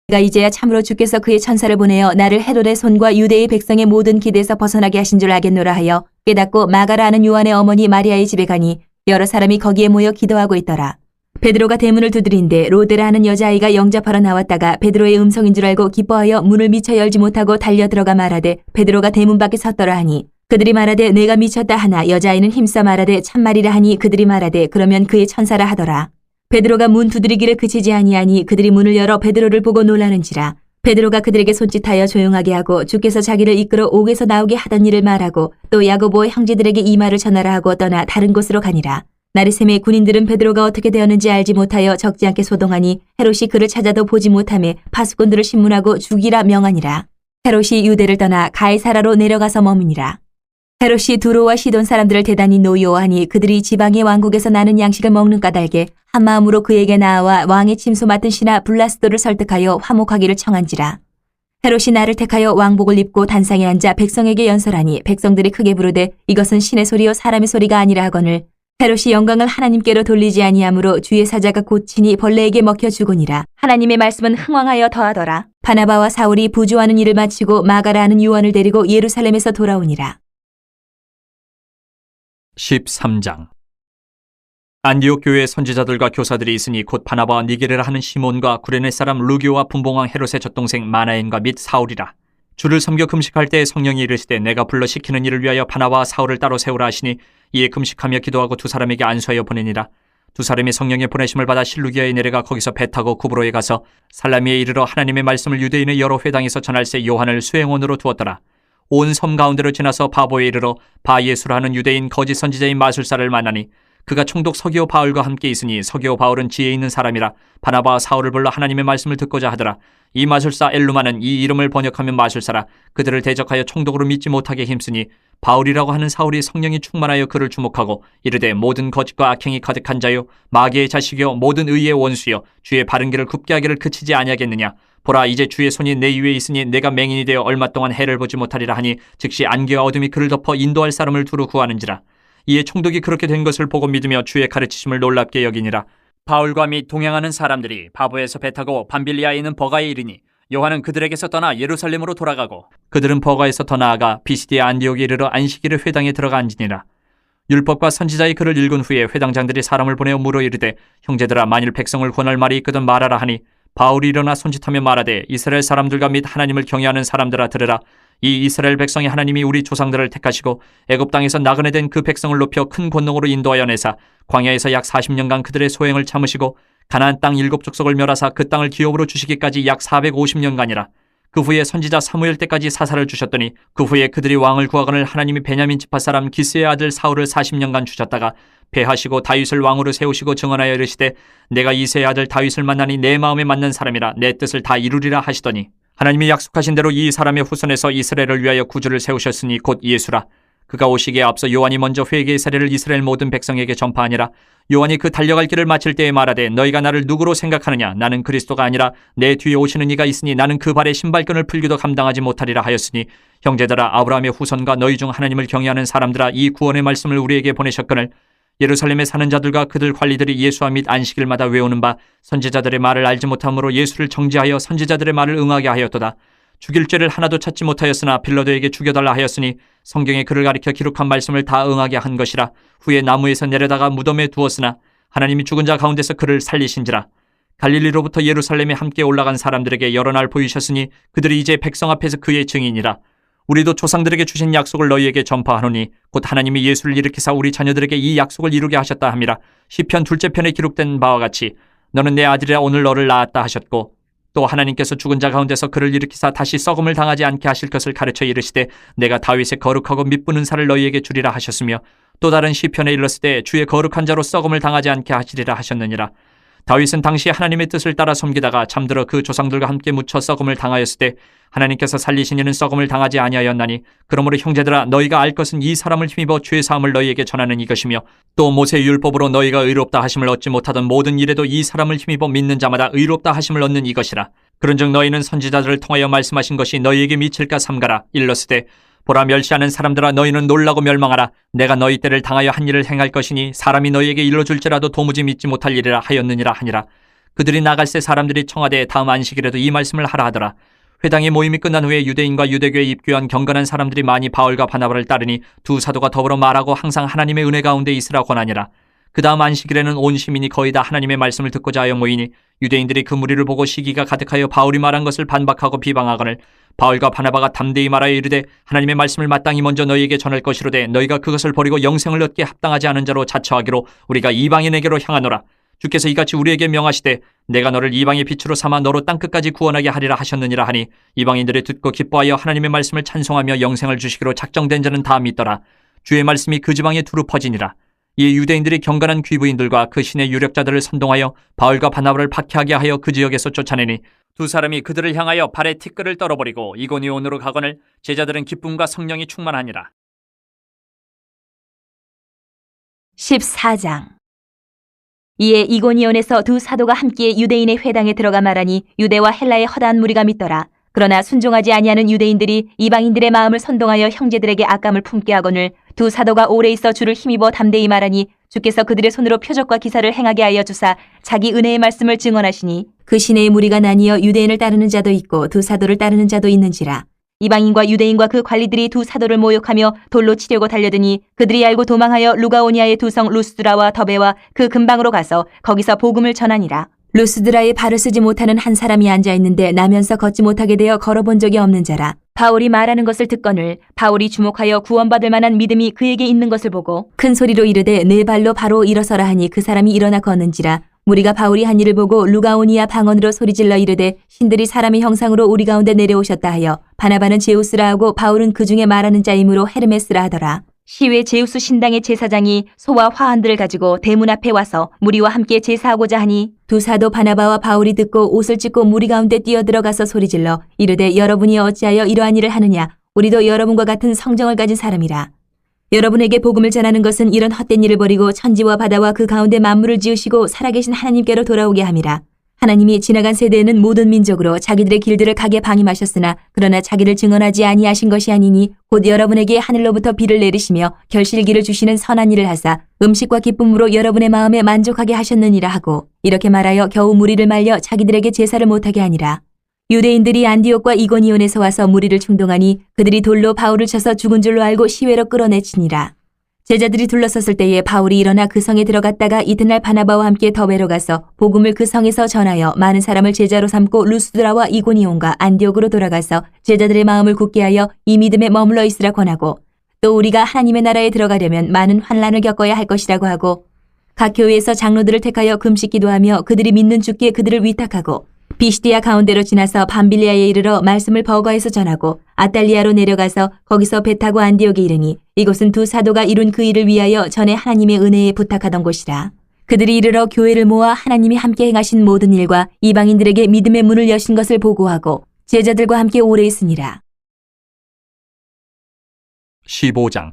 내가 이제야 참으로 주께서 그의 천사를 보내어 나를 헤롯의 손과 유대의 백성의 모든 기대에서 벗어나게 하신 줄 알겠노라 하여 깨닫고 마가라 하는 요한의 어머니 마리아의 집에 가니 여러 사람이 거기에 모여 기도하고 있더라. 베드로가 대문을 두드린데 로데라 하는 여자아이가 영접하러 나왔다가 베드로의 음성인 줄 알고 기뻐하여 문을 미처 열지 못하고 달려 들어가 말하되 베드로가 대문 밖에 섰더라 하니 그들이 말하되 내가 미쳤다 하나 여자아이는 힘써 말하되 참말이라 하니 그들이 말하되 그러면 그의 천사라 하더라. 베드로가 문 두드리기를 그치지 아니하니 그들이 문을 열어 베드로를 보고 놀라는지라. 베드로가 그들에게 손짓하여 조용하게 하고 주께서 자기를 이끌어 옥에서 나오게 하던 일을 말하고 또 야고보의 형제들에게 이 말을 전하라 하고 떠나 다른 곳으로 가니라. 나리샘의 군인들은 베드로가 어떻게 되었는지 알지 못하여 적지 않게 소동하니 헤롯이 그를 찾아도 보지 못하며 파수꾼들을 신문하고 죽이라 명하니라. 헤롯이 유대를 떠나 가이사라로 내려가서 머무니라. 헤롯이 두로와 시돈 사람들을 대단히 노여워하니 그들이 지방의 왕국에서 나는 양식을 먹는 까닭에 한 마음으로 그에게 나아와 왕의 침소 맡은 신하 블라스도를 설득하여 화목하기를 청한지라. 헤롯이 나를 택하여 왕복을 입고 단상에 앉아 백성에게 연설하니 백성들이 크게 부르되 이것은 신의 소리요 사람의 소리가 아니라 하거늘 헤롯이 영광을 하나님께로 돌리지 아니하므로 주의 사자가 곧친이 벌레에게 먹혀 죽으니라. 하나님의 말씀은 흥왕하여 더하더라. 바나바와 사울이 부조하는 일을 마치고 마가라 하는 요한을 데리고 예루살렘에서 돌아오니라. 13장. 안디옥 교회에 선지자들과 교사들이 있으니 곧 바나바와 니게르라 하는 시몬과 구레네 사람 루기오와 분봉왕 헤롯의 젖동생 마나엔과 및 사울이라. 주를 섬겨 금식할 때 성령이 이르시되 내가 불러 시키는 일을 위하여 바나바와 사울을 따로 세우라 하시니 이에 금식하며 기도하고 두 사람에게 안수하여 보내니라. 두 사람이 성령의 보내심을 받아 실루기아에 내려가 거기서 배 타고 구브로에 가서 살라미에 이르러 하나님의 말씀을 유대인의 여러 회당에서 전할새 요한을 수행원으로 두었더라. 온 섬 가운데로 지나서 바보에 이르러 바예수라 하는 유대인 거짓 선지자인 마술사를 만나니 그가 총독 서기오 바울과 함께 있으니 서기오 바울은 지혜 있는 사람이라 바나바와 사울을 불러 하나님의 말씀을 듣고자 하더라. 이 마술사 엘루마는 이 이름을 번역하면 마술사라 그들을 대적하여 총독으로 믿지 못하게 힘쓰니 바울이라고 하는 사울이 성령이 충만하여 그를 주목하고 이르되 모든 거짓과 악행이 가득한 자요 마귀의 자식이요 모든 의의 원수요 주의 바른 길을 굽게 하기를 그치지 아니하겠느냐. 보라 이제 주의 손이 내 위에 있으니 내가 맹인이 되어 얼마 동안 해를 보지 못하리라 하니 즉시 안개와 어둠이 그를 덮어 인도할 사람을 두루 구하는지라. 이에 총독이 그렇게 된 것을 보고 믿으며 주의 가르치심을 놀랍게 여기니라. 바울과 및 동행하는 사람들이 바보에서 배 타고 밤빌리아에 있는 버가에 이르니 요한은 그들에게서 떠나 예루살렘으로 돌아가고 그들은 버가에서 더 나아가 비시디아 안디옥에 이르러 안식일의 회당에 들어가 앉으니라. 율법과 선지자의 글을 읽은 후에 회당장들이 사람을 보내어 물어 이르되 형제들아 만일 백성을 권할 말이 있거든 말하라 하니 바울이 일어나 손짓하며 말하되 이스라엘 사람들과 및 하나님을 경외하는 사람들아 들으라. 이 이스라엘 백성이 하나님이 우리 조상들을 택하시고 애굽 땅에서 나그네 된 그 백성을 높여 큰 권능으로 인도하여 내사 광야에서 약 40년간 그들의 소행을 참으시고 가나안 땅 7족속을 멸하사 그 땅을 기업으로 주시기까지 약 450년간이라. 그 후에 선지자 사무엘 때까지 사사를 주셨더니 그 후에 그들이 왕을 구하거늘 하나님이 베냐민 지파 사람 기스의 아들 사울을 40년간 주셨다가 패하시고 다윗을 왕으로 세우시고 증언하여 이르시되 내가 이새의 아들 다윗을 만나니 내 마음에 맞는 사람이라 내 뜻을 다 이루리라 하시더니 하나님이 약속하신 대로 이 사람의 후손에서 이스라엘을 위하여 구주를 세우셨으니 곧 예수라. 그가 오시기에 앞서 요한이 먼저 회개의 사례를 이스라엘 모든 백성에게 전파하니라. 요한이 그 달려갈 길을 마칠 때에 말하되 너희가 나를 누구로 생각하느냐. 나는 그리스도가 아니라 내 뒤에 오시는 이가 있으니 나는 그 발에 신발끈을 풀기도 감당하지 못하리라 하였으니 형제들아 아브라함의 후손과 너희 중 하나님을 경외하는 사람들아 이 구원의 말씀을 우리에게 보내셨거늘 예루살렘에 사는 자들과 그들 관리들이 예수와 및 안식일마다 외우는 바 선지자들의 말을 알지 못함으로 예수를 정죄하여 선지자들의 말을 응하게 하였도다. 죽일 죄를 하나도 찾지 못하였으나 빌라도에게 죽여달라 하였으니 성경에 그를 가리켜 기록한 말씀을 다 응하게 한 것이라. 후에 나무에서 내려다가 무덤에 두었으나 하나님이 죽은 자 가운데서 그를 살리신지라. 갈릴리로부터 예루살렘에 함께 올라간 사람들에게 여러 날 보이셨으니 그들이 이제 백성 앞에서 그의 증인이라. 우리도 조상들에게 주신 약속을 너희에게 전파하노니 곧 하나님이 예수를 일으키사 우리 자녀들에게 이 약속을 이루게 하셨다 함이라. 시편 둘째 편에 기록된 바와 같이 너는 내 아들이라 오늘 너를 낳았다 하셨고 또 하나님께서 죽은 자 가운데서 그를 일으키사 다시 썩음을 당하지 않게 하실 것을 가르쳐 이르시되 내가 다윗의 거룩하고 믿부는 살을 너희에게 주리라 하셨으며 또 다른 시편에 일렀을 때 주의 거룩한 자로 썩음을 당하지 않게 하시리라 하셨느니라. 다윗은 당시 하나님의 뜻을 따라 섬기다가 잠들어 그 조상들과 함께 묻혀 썩음을 당하였을 때 하나님께서 살리신 이는 썩음을 당하지 아니하였나니 그러므로 형제들아 너희가 알 것은 이 사람을 힘입어 죄 사함을 너희에게 전하는 이것이며 또 모세의 율법으로 너희가 의롭다 하심을 얻지 못하던 모든 일에도 이 사람을 힘입어 믿는 자마다 의롭다 하심을 얻는 이것이라. 그런즉 너희는 선지자들을 통하여 말씀하신 것이 너희에게 미칠까 삼가라. 일렀으되 보라 멸시하는 사람들아 너희는 놀라고 멸망하라. 내가 너희 때를 당하여 한 일을 행할 것이니 사람이 너희에게 일러줄지라도 도무지 믿지 못할 일이라 하였느니라 하니라. 그들이 나갈새 사람들이 청하되 다음 안식일에도 이 말씀을 하라 하더라. 회당의 모임이 끝난 후에 유대인과 유대교에 입교한 경건한 사람들이 많이 바울과 바나바를 따르니 두 사도가 더불어 말하고 항상 하나님의 은혜 가운데 있으라 권하니라. 그 다음 안식일에는 온 시민이 거의 다 하나님의 말씀을 듣고자 하여 모이니 유대인들이 그 무리를 보고 시기가 가득하여 바울이 말한 것을 반박하고 비방하거늘 바울과 바나바가 담대히 말하여 이르되 하나님의 말씀을 마땅히 먼저 너희에게 전할 것이로되 너희가 그것을 버리고 영생을 얻게 합당하지 않은 자로 자처하기로 우리가 이방인에게로 향하노라. 주께서 이같이 우리에게 명하시되 내가 너를 이방의 빛으로 삼아 너로 땅끝까지 구원하게 하리라 하셨느니라 하니 이방인들이 듣고 기뻐하여 하나님의 말씀을 찬송하며 영생을 주시기로 작정된 자는 다 믿더라. 주의 말씀이 그 지방에 두루 퍼지니라. 이 유대인들이 경건한 귀부인들과 그 신의 유력자들을 선동하여 바울과 바나바를 박해하게 하여 그 지역에서 쫓아내니 두 사람이 그들을 향하여 발에 티끌을 떨어버리고 이고니온으로 가거늘 제자들은 기쁨과 성령이 충만하니라. 14장. 이에 이고니온에서 두 사도가 함께 유대인의 회당에 들어가 말하니 유대와 헬라의 허다한 무리가 믿더라. 그러나 순종하지 아니하는 유대인들이 이방인들의 마음을 선동하여 형제들에게 악감을 품게 하거늘 두 사도가 오래 있어 주를 힘입어 담대히 말하니 주께서 그들의 손으로 표적과 기사를 행하게 하여 주사 자기 은혜의 말씀을 증언하시니 그 시내의 무리가 나뉘어 유대인을 따르는 자도 있고 두 사도를 따르는 자도 있는지라. 이방인과 유대인과 그 관리들이 두 사도를 모욕하며 돌로 치려고 달려드니 그들이 알고 도망하여 루가오니아의 두 성 루스드라와 더베와 그 근방으로 가서 거기서 복음을 전하니라. 루스드라에 발을 쓰지 못하는 한 사람이 앉아있는데 나면서 걷지 못하게 되어 걸어본 적이 없는 자라. 바울이 말하는 것을 듣거늘 바울이 주목하여 구원받을 만한 믿음이 그에게 있는 것을 보고 큰 소리로 이르되 네 발로 바로 일어서라 하니 그 사람이 일어나 걷는지라. 무리가 바울이 한 일을 보고 루가오니아 방언으로 소리질러 이르되 신들이 사람의 형상으로 우리 가운데 내려오셨다 하여 바나바는 제우스라 하고 바울은 그 중에 말하는 자이므로 헤르메스라 하더라. 시외 제우스 신당의 제사장이 소와 화환들을 가지고 대문 앞에 와서 무리와 함께 제사하고자 하니 두 사도 바나바와 바울이 듣고 옷을 찢고 무리 가운데 뛰어들어가서 소리질러 이르되 여러분이 어찌하여 이러한 일을 하느냐 우리도 여러분과 같은 성정을 가진 사람이라. 여러분에게 복음을 전하는 것은 이런 헛된 일을 버리고 천지와 바다와 그 가운데 만물을 지으시고 살아계신 하나님께로 돌아오게 함이라. 하나님이 지나간 세대에는 모든 민족으로 자기들의 길들을 가게 방임하셨으나 그러나 자기를 증언하지 아니하신 것이 아니니 곧 여러분에게 하늘로부터 비를 내리시며 결실기를 주시는 선한 일을 하사 음식과 기쁨으로 여러분의 마음에 만족하게 하셨느니라 하고 이렇게 말하여 겨우 무리를 말려 자기들에게 제사를 못하게 하니라. 유대인들이 안디옥과 이고니온에서 와서 무리를 충동하니 그들이 돌로 바울을 쳐서 죽은 줄로 알고 시외로 끌어내치니라. 제자들이 둘러섰을 때에 바울이 일어나 그 성에 들어갔다가 이튿날 바나바와 함께 더베로 가서 복음을 그 성에서 전하여 많은 사람을 제자로 삼고 루스드라와 이고니온과 안디옥으로 돌아가서 제자들의 마음을 굳게 하여 이 믿음에 머물러 있으라 권하고 또 우리가 하나님의 나라에 들어가려면 많은 환난을 겪어야 할 것이라고 하고 각 교회에서 장로들을 택하여 금식 기도하며 그들이 믿는 주께 그들을 위탁하고 비시디아 가운데로 지나서 밤빌리아에 이르러 말씀을 버거에서 전하고 아탈리아로 내려가서 거기서 배 타고 안디옥에 이르니 이곳은 두 사도가 이룬 그 일을 위하여 전에 하나님의 은혜에 부탁하던 곳이라. 그들이 이르러 교회를 모아 하나님이 함께 행하신 모든 일과 이방인들에게 믿음의 문을 여신 것을 보고하고 제자들과 함께 오래 있으니라. 15장.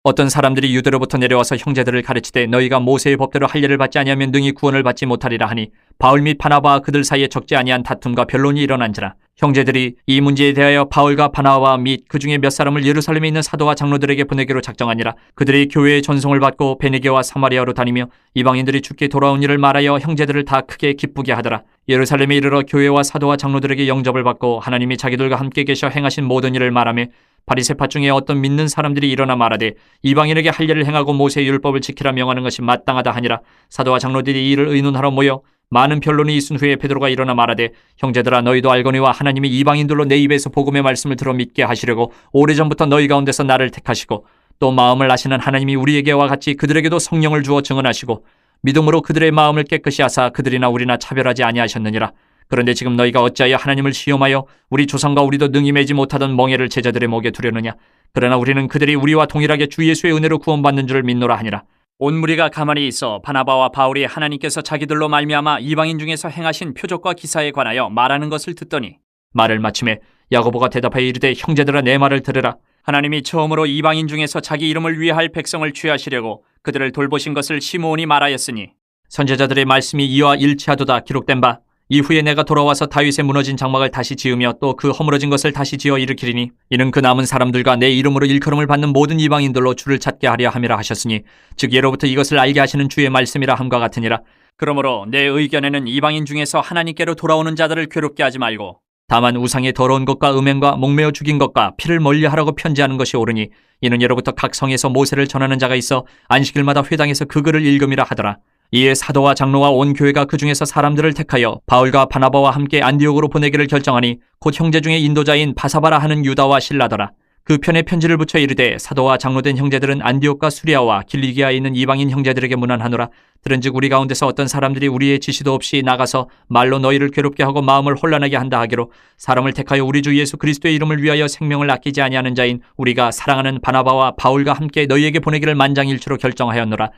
어떤 사람들이 유대로부터 내려와서 형제들을 가르치되 너희가 모세의 법대로 할례를 받지 아니하면 능히 구원을 받지 못하리라 하니 바울 및 바나바와 그들 사이에 적지 아니한 다툼과 변론이 일어난지라. 형제들이 이 문제에 대하여 바울과 바나바 및 그 중에 몇 사람을 예루살렘에 있는 사도와 장로들에게 보내기로 작정하니라. 그들이 교회의 전송을 받고 베니게와 사마리아로 다니며 이방인들이 주께 돌아온 일을 말하여 형제들을 다 크게 기쁘게 하더라. 예루살렘에 이르러 교회와 사도와 장로들에게 영접을 받고 하나님이 자기들과 함께 계셔 행하신 모든 일을 말하며 바리새파 중에 어떤 믿는 사람들이 일어나 말하되 이방인에게 할례를 행하고 모세의 율법을 지키라 명하는 것이 마땅하다 하니라. 사도와 장로들이 이 일을 의논하러 모여 많은 변론이 있은 후에 베드로가 일어나 말하되 형제들아 너희도 알거니와 하나님이 이방인들로 내 입에서 복음의 말씀을 들어 믿게 하시려고 오래전부터 너희 가운데서 나를 택하시고 또 마음을 아시는 하나님이 우리에게와 같이 그들에게도 성령을 주어 증언하시고 믿음으로 그들의 마음을 깨끗이 하사 그들이나 우리나 차별하지 아니하셨느니라. 그런데 지금 너희가 어찌하여 하나님을 시험하여 우리 조상과 우리도 능히 매지 못하던 멍에를 제자들의 목에 두려느냐. 그러나 우리는 그들이 우리와 동일하게 주 예수의 은혜로 구원받는 줄을 믿노라 하니라. 온 무리가 가만히 있어 바나바와 바울이 하나님께서 자기들로 말미암아 이방인 중에서 행하신 표적과 기사에 관하여 말하는 것을 듣더니 말을 마침에 야고보가 대답하여 이르되 형제들아 내 말을 들으라. 하나님이 처음으로 이방인 중에서 자기 이름을 위할 백성을 취하시려고 그들을 돌보신 것을 시므온이 말하였으니 선지자들의 말씀이 이와 일치하도다 기록된 바 이후에 내가 돌아와서 다윗의 무너진 장막을 다시 지으며 또 그 허물어진 것을 다시 지어 일으키리니 이는 그 남은 사람들과 내 이름으로 일컬음을 받는 모든 이방인들로 주를 찾게 하려 함이라 하셨으니 즉 예로부터 이것을 알게 하시는 주의 말씀이라 함과 같으니라. 그러므로 내 의견에는 이방인 중에서 하나님께로 돌아오는 자들을 괴롭게 하지 말고 다만 우상의 더러운 것과 음행과 목매어 죽인 것과 피를 멀리하라고 편지하는 것이 옳으니 이는 예로부터 각 성에서 모세를 전하는 자가 있어 안식일마다 회당에서 그 글을 읽음이라 하더라. 이에 사도와 장로와 온 교회가 그 중에서 사람들을 택하여 바울과 바나바와 함께 안디옥으로 보내기를 결정하니 곧 형제 중에 인도자인 바사바라 하는 유다와 실라더라. 그 편에 편지를 붙여 이르되 사도와 장로된 형제들은 안디옥과 수리아와 길리기아에 있는 이방인 형제들에게 문안하노라. 들은즉 우리 가운데서 어떤 사람들이 우리의 지시도 없이 나가서 말로 너희를 괴롭게 하고 마음을 혼란하게 한다 하기로 사람을 택하여 우리 주 예수 그리스도의 이름을 위하여 생명을 아끼지 아니하는 자인 우리가 사랑하는 바나바와 바울과 함께 너희에게 보내기를 만장일치로 결정하였노라.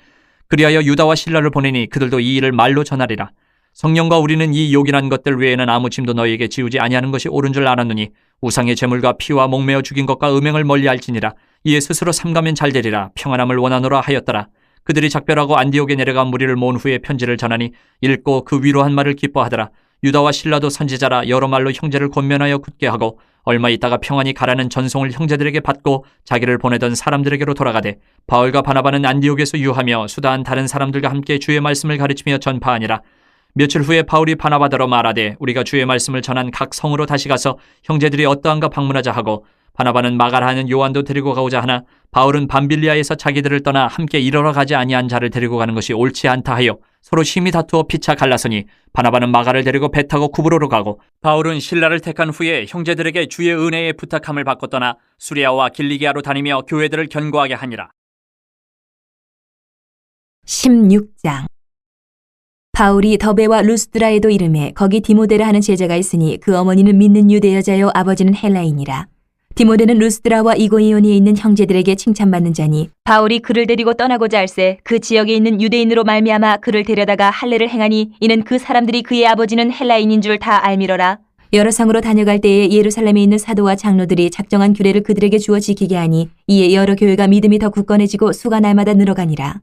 그리하여 유다와 실라를 보내니 그들도 이 일을 말로 전하리라. 성령과 우리는 이 요긴한 것들 외에는 아무 짐도 너희에게 지우지 아니하는 것이 옳은 줄 알았느니 우상의 제물과 피와 목매어 죽인 것과 음행을 멀리할지니라. 이에 스스로 삼가면 잘되리라. 평안함을 원하노라 하였더라. 그들이 작별하고 안디옥에 내려가 무리를 모은 후에 편지를 전하니 읽고 그 위로한 말을 기뻐하더라. 유다와 실라도 선지자라 여러 말로 형제를 권면하여 굳게 하고 얼마 있다가 평안히 가라는 전송을 형제들에게 받고 자기를 보내던 사람들에게로 돌아가되 바울과 바나바는 안디옥에서 유하며 수다한 다른 사람들과 함께 주의 말씀을 가르치며 전파하니라. 며칠 후에 바울이 바나바더러 말하되 우리가 주의 말씀을 전한 각 성으로 다시 가서 형제들이 어떠한가 방문하자 하고 바나바는 마가라 하는 요한도 데리고 가고자 하나 바울은 밤빌리아에서 자기들을 떠나 함께 일하러 가지 아니한 자를 데리고 가는 것이 옳지 않다 하여 서로 심히 다투어 피차 갈라서니 바나바는 마가를 데리고 배 타고 구브로로 가고 바울은 실라를 택한 후에 형제들에게 주의 은혜에 부탁함을 받고 떠나 수리아와 길리기아로 다니며 교회들을 견고하게 하니라. 16장. 바울이 더베와 루스드라에도 이름에 거기 디모데라 하는 제자가 있으니 그 어머니는 믿는 유대 여자요 아버지는 헬라인이라. 디모데는 루스드라와 이고니온에 있는 형제들에게 칭찬받는 자니 바울이 그를 데리고 떠나고자 할세 그 지역에 있는 유대인으로 말미암아 그를 데려다가 할례를 행하니 이는 그 사람들이 그의 아버지는 헬라인인 줄 다 알미러라. 여러 성으로 다녀갈 때에 예루살렘에 있는 사도와 장로들이 작정한 규례를 그들에게 주어 지키게 하니 이에 여러 교회가 믿음이 더 굳건해지고 수가 날마다 늘어가니라.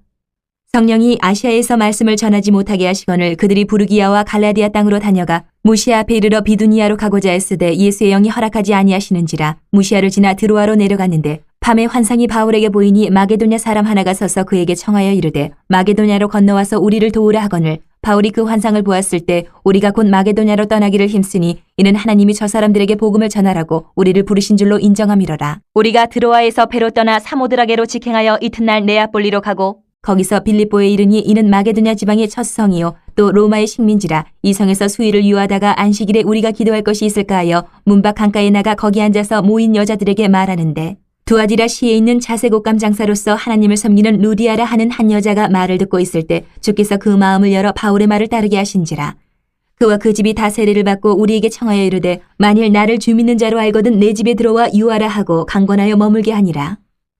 성령이 아시아에서 말씀을 전하지 못하게 하시거늘 그들이 부르기아와 갈라디아 땅으로 다녀가 무시아 앞에 이르러 비두니아로 가고자 했으되 예수의 영이 허락하지 아니하시는지라 무시아를 지나 드로아로 내려갔는데 밤에 환상이 바울에게 보이니 마게도냐 사람 하나가 서서 그에게 청하여 이르되 마게도냐로 건너와서 우리를 도우라 하거늘 바울이 그 환상을 보았을 때 우리가 곧 마게도냐로 떠나기를 힘쓰니 이는 하나님이 저 사람들에게 복음을 전하라고 우리를 부르신 줄로 인정함이로라. 우리가 드로아에서 배로 떠나 사모드라게로 직행하여 이튿날 네아폴리로 가고 거기서 빌립보에 이르니 이는 마게도냐 지방의 첫 성이요 또 로마의 식민지라. 이 성에서 수일을 유하다가 안식일에 우리가 기도할 것이 있을까 하여 문밖 강가에 나가 거기 앉아서 모인 여자들에게 말하는데 두아디라 시에 있는 자색옷감 장사로서 하나님을 섬기는 루디아라 하는 한 여자가 말을 듣고 있을 때 주께서 그 마음을 열어 바울의 말을 따르게 하신지라. 그와 그 집이 다 세례를 받고 우리에게 청하여 이르되 만일 나를 주 믿는 자로 알거든 내 집에 들어와 유하라 하고 강권하여 머물게 하니라.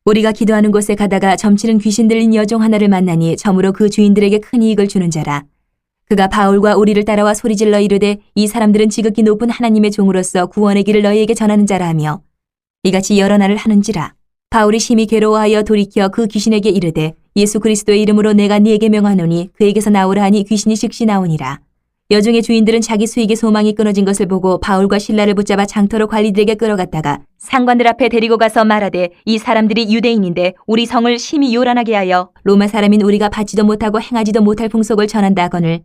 우리가 기도하는 곳에 가다가 점치는 귀신 들린 여종 하나를 만나니 점으로 그 주인들에게 큰 이익을 주는 자라. 그가 바울과 우리를 따라와 소리질러 이르되 이 사람들은 지극히 높은 하나님의 종으로서 구원의 길을 너희에게 전하는 자라 하며 이같이 여러 날을 하는지라. 바울이 심히 괴로워하여 돌이켜 그 귀신에게 이르되 예수 그리스도의 이름으로 내가 네게 명하노니 그에게서 나오라 하니 귀신이 즉시 나오니라. 여종의 주인들은 자기 수익의 소망이 끊어진 것을 보고 바울과 실라를 붙잡아 장터로 관리들에게 끌어갔다가 상관들 앞에 데리고 가서 말하되 이 사람들이 유대인인데 우리 성을 심히 요란하게 하여 로마 사람인 우리가 받지도 못하고 행하지도 못할 풍속을 전한다 하거늘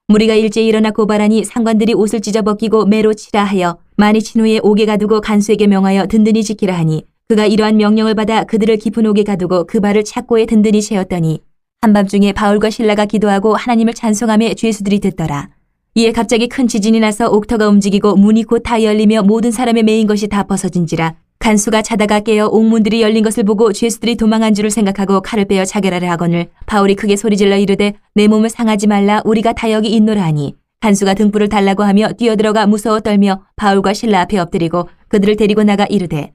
무리가 일제히 일어나 고발하니 상관들이 옷을 찢어 벗기고 매로 치라 하여 많이 친 후에 옥에 가두고 간수에게 명하여 든든히 지키라 하니 그가 이러한 명령을 받아 그들을 깊은 옥에 가두고 그 발을 착고에 든든히 채웠더니 한밤중에 바울과 실라가 기도하고 하나님을 찬송하며 죄수들이 듣더라. 이에 갑자기 큰 지진이 나서 옥터가 움직이고 문이 곧 다 열리며 모든 사람의 매인 것이 다 벗어진지라. 간수가 자다가 깨어 옥문들이 열린 것을 보고 죄수들이 도망한 줄을 생각하고 칼을 빼어 자결하려 하거늘 바울이 크게 소리질러 이르되 내 몸을 상하지 말라 우리가 다 여기 있노라 하니 간수가 등불을 달라고 하며 뛰어들어가 무서워 떨며 바울과 실라 앞에 엎드리고 그들을 데리고 나가 이르되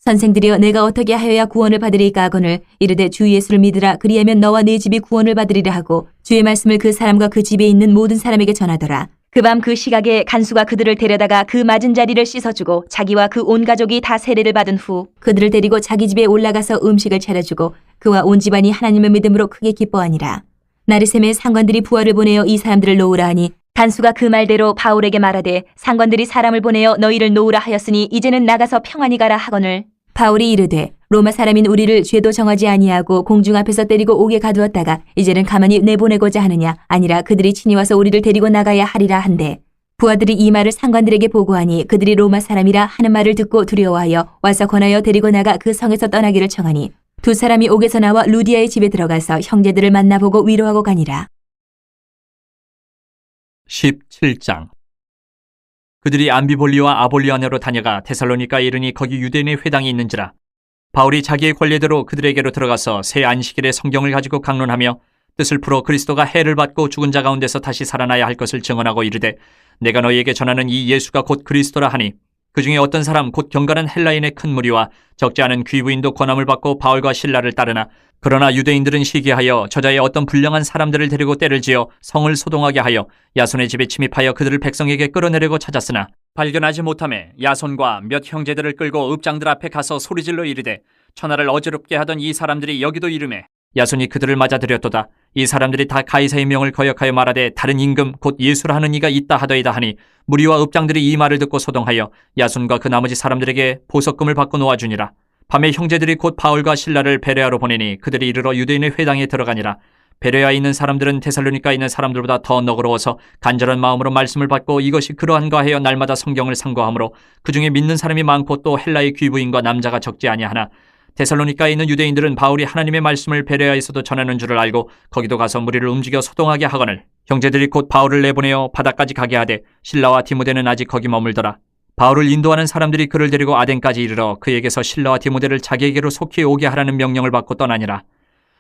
선생들이여 내가 어떻게 하여야 구원을 받으리까 하거늘 이르되 주 예수를 믿으라 그리하면 너와 네 집이 구원을 받으리라 하고 주의 말씀을 그 사람과 그 집에 있는 모든 사람에게 전하더라. 그 밤 그 시각에 간수가 그들을 데려다가 그 맞은 자리를 씻어주고 자기와 그 온 가족이 다 세례를 받은 후 그들을 데리고 자기 집에 올라가서 음식을 차려주고 그와 온 집안이 하나님을 믿음으로 크게 기뻐하니라. 나르셈의 상관들이 부하를 보내어 이 사람들을 놓으라 하니 간수가 그 말대로 바울에게 말하되 상관들이 사람을 보내어 너희를 놓으라 하였으니 이제는 나가서 평안히 가라 하거늘 바울이 이르되 로마 사람인 우리를 죄도 정하지 아니하고 공중 앞에서 때리고 옥에 가두었다가 이제는 가만히 내보내고자 하느냐 아니라 그들이 친히 와서 우리를 데리고 나가야 하리라 한데 부하들이 이 말을 상관들에게 보고하니 그들이 로마 사람이라 하는 말을 듣고 두려워하여 와서 권하여 데리고 나가 그 성에서 떠나기를 청하니 두 사람이 옥에서 나와 루디아의 집에 들어가서 형제들을 만나보고 위로하고 가니라. 17장. 그들이 암비볼리와 아볼리아네로 다녀가 데살로니가에 이르니 거기 유대인의 회당이 있는지라. 바울이 자기의 권례대로 그들에게로 들어가서 새 안식일에 성경을 가지고 강론하며 뜻을 풀어 그리스도가 해를 받고 죽은 자 가운데서 다시 살아나야 할 것을 증언하고 이르되 내가 너희에게 전하는 이 예수가 곧 그리스도라 하니 그 중에 어떤 사람 곧 경건한 헬라인의 큰 무리와 적지 않은 귀부인도 권함을 받고 바울과 실라를 따르나 그러나 유대인들은 시기하여 저자의 어떤 불량한 사람들을 데리고 때를 지어 성을 소동하게 하여 야손의 집에 침입하여 그들을 백성에게 끌어내려고 찾았으나 발견하지 못하매 야손과 몇 형제들을 끌고 읍장들 앞에 가서 소리질러 이르되 천하를 어지럽게 하던 이 사람들이 여기도 이르매 야손이 그들을 맞아들였도다. 이 사람들이 다 가이사의 명을 거역하여 말하되 다른 임금 곧 예수라 하는 이가 있다 하더이다 하니 무리와 읍장들이 이 말을 듣고 소동하여 야손과 그 나머지 사람들에게 보석금을 받고 놓아주니라. 밤에 형제들이 곧 바울과 실라를 베레아로 보내니 그들이 이르러 유대인의 회당에 들어가니라. 베레아에 있는 사람들은 데살로니가에 있는 사람들보다 더 너그러워서 간절한 마음으로 말씀을 받고 이것이 그러한가 하여 날마다 성경을 상고하므로 그 중에 믿는 사람이 많고 또 헬라의 귀부인과 남자가 적지 아니하나 데살로니가에 있는 유대인들은 바울이 하나님의 말씀을 베레아에서도 전하는 줄을 알고 거기도 가서 무리를 움직여 소동하게 하거늘 형제들이 곧 바울을 내보내어 바다까지 가게 하되 실라와 디모데는 아직 거기 머물더라. 바울을 인도하는 사람들이 그를 데리고 아덴까지 이르러 그에게서 실라와 디모데를 자기에게로 속히 오게 하라는 명령을 받고 떠나니라.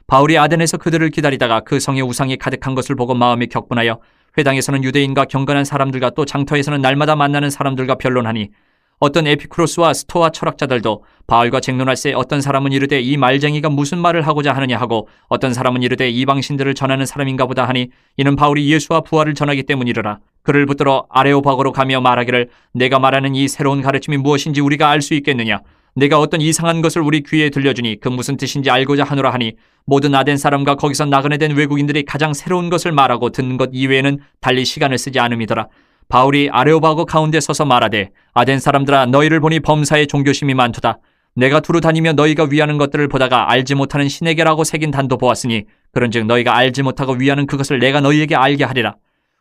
바울이 아덴에서 그들을 기다리다가 그 성에 우상이 가득한 것을 보고 마음이 격분하여 회당에서는 유대인과 경건한 사람들과 또 장터에서는 날마다 만나는 사람들과 변론하니 어떤 에피쿠로스와 스토아 철학자들도 바울과 쟁론할새 어떤 사람은 이르되 이 말쟁이가 무슨 말을 하고자 하느냐 하고 어떤 사람은 이르되 이방신들을 전하는 사람인가 보다 하니 이는 바울이 예수와 부활을 전하기 때문이르라. 그를 붙들어 아레오바고로 가며 말하기를 내가 말하는 이 새로운 가르침이 무엇인지 우리가 알 수 있겠느냐. 내가 어떤 이상한 것을 우리 귀에 들려주니 그 무슨 뜻인지 알고자 하노라 하니 모든 아덴 사람과 거기서 나그네 된 외국인들이 가장 새로운 것을 말하고 듣는 것 이외에는 달리 시간을 쓰지 않음이더라. 바울이 아레오바고 가운데 서서 말하되 아덴 사람들아 너희를 보니 범사에 종교심이 많도다. 내가 두루 다니며 너희가 위하는 것들을 보다가 알지 못하는 신에게라고 새긴 단도 보았으니 그런즉 너희가 알지 못하고 위하는 그것을 내가 너희에게 알게 하리라.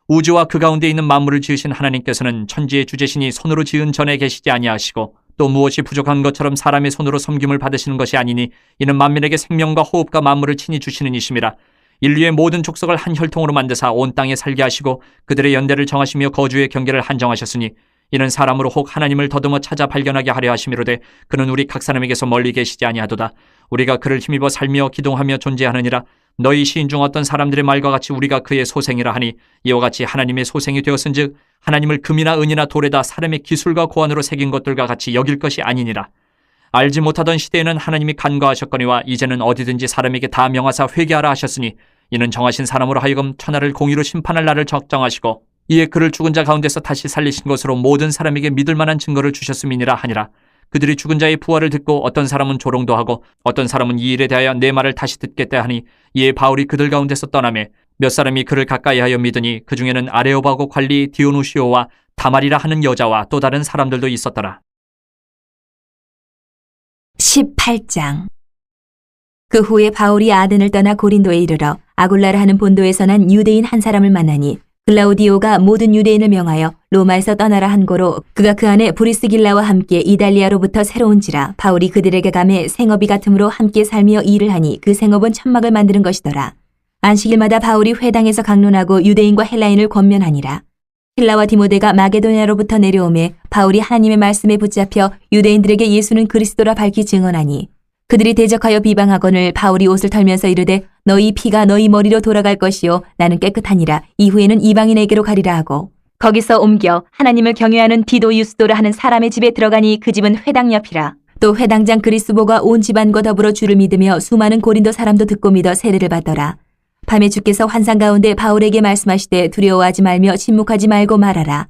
우주와 그 가운데 있는 만물을 지으신 하나님께서는 천지의 주제신이 손으로 지은 전에 계시지 아니하시고 또 무엇이 부족한 것처럼 사람의 손으로 섬김을 받으시는 것이 아니니 이는 만민에게 생명과 호흡과 만물을 친히 주시는 이심이라. 인류의 모든 족속을 한 혈통으로 만드사 온 땅에 살게 하시고 그들의 연대를 정하시며 거주의 경계를 한정하셨으니 이는 사람으로 혹 하나님을 더듬어 찾아 발견하게 하려 하심이로되 그는 우리 각 사람에게서 멀리 계시지 아니하도다. 우리가 그를 힘입어 살며 기동하며 존재하느니라. 너희 시인 중 어떤 사람들의 말과 같이 우리가 그의 소생이라 하니 이와 같이 하나님의 소생이 되었은즉 하나님을 금이나 은이나 돌에다 사람의 기술과 고안으로 새긴 것들과 같이 여길 것이 아니니라. 알지 못하던 시대에는 하나님이 간과하셨거니와 이제는 어디든지 사람에게 다 명하사 회개하라 하셨으니 이는 정하신 사람으로 하여금 천하를 공의로 심판할 날을 적정하시고 이에 그를 죽은 자 가운데서 다시 살리신 것으로 모든 사람에게 믿을 만한 증거를 주셨음이니라 하니라. 그들이 죽은 자의 부활을 듣고 어떤 사람은 조롱도 하고 어떤 사람은 이 일에 대하여 내 말을 다시 듣겠다 하니 이에 바울이 그들 가운데서 떠나매 몇 사람이 그를 가까이하여 믿으니 그 중에는 아레오바고 관리 디오누시오와 다말이라 하는 여자와 또 다른 사람들도 있었더라. 18장. 그 후에 바울이 아덴을 떠나 고린도에 이르러 아굴라라 하는 본도에서 난 유대인 한 사람을 만나니 글라우디오가 모든 유대인을 명하여 로마에서 떠나라 한 고로 그가 그 안에 브리스길라와 함께 이달리아로부터 새로운지라. 바울이 그들에게 가매 생업이 같으므로 함께 살며 일을 하니 그 생업은 천막을 만드는 것이더라. 안식일마다 바울이 회당에서 강론하고 유대인과 헬라인을 권면하니라. 힐라와 디모데가 마게도냐로부터 내려오매 바울이 하나님의 말씀에 붙잡혀 유대인들에게 예수는 그리스도라 밝히 증언하니 그들이 대적하여 비방하거늘 바울이 옷을 털면서 이르되 너희 피가 너희 머리로 돌아갈 것이요 나는 깨끗하니라. 이후에는 이방인에게로 가리라 하고 거기서 옮겨 하나님을 경외하는 디도 유스도라 하는 사람의 집에 들어가니 그 집은 회당 옆이라. 또 회당장 그리스보가 온 집안과 더불어 주를 믿으며 수많은 고린도 사람도 듣고 믿어 세례를 받더라. 밤에 주께서 환상 가운데 바울에게 말씀하시되 두려워하지 말며 침묵하지 말고 말하라.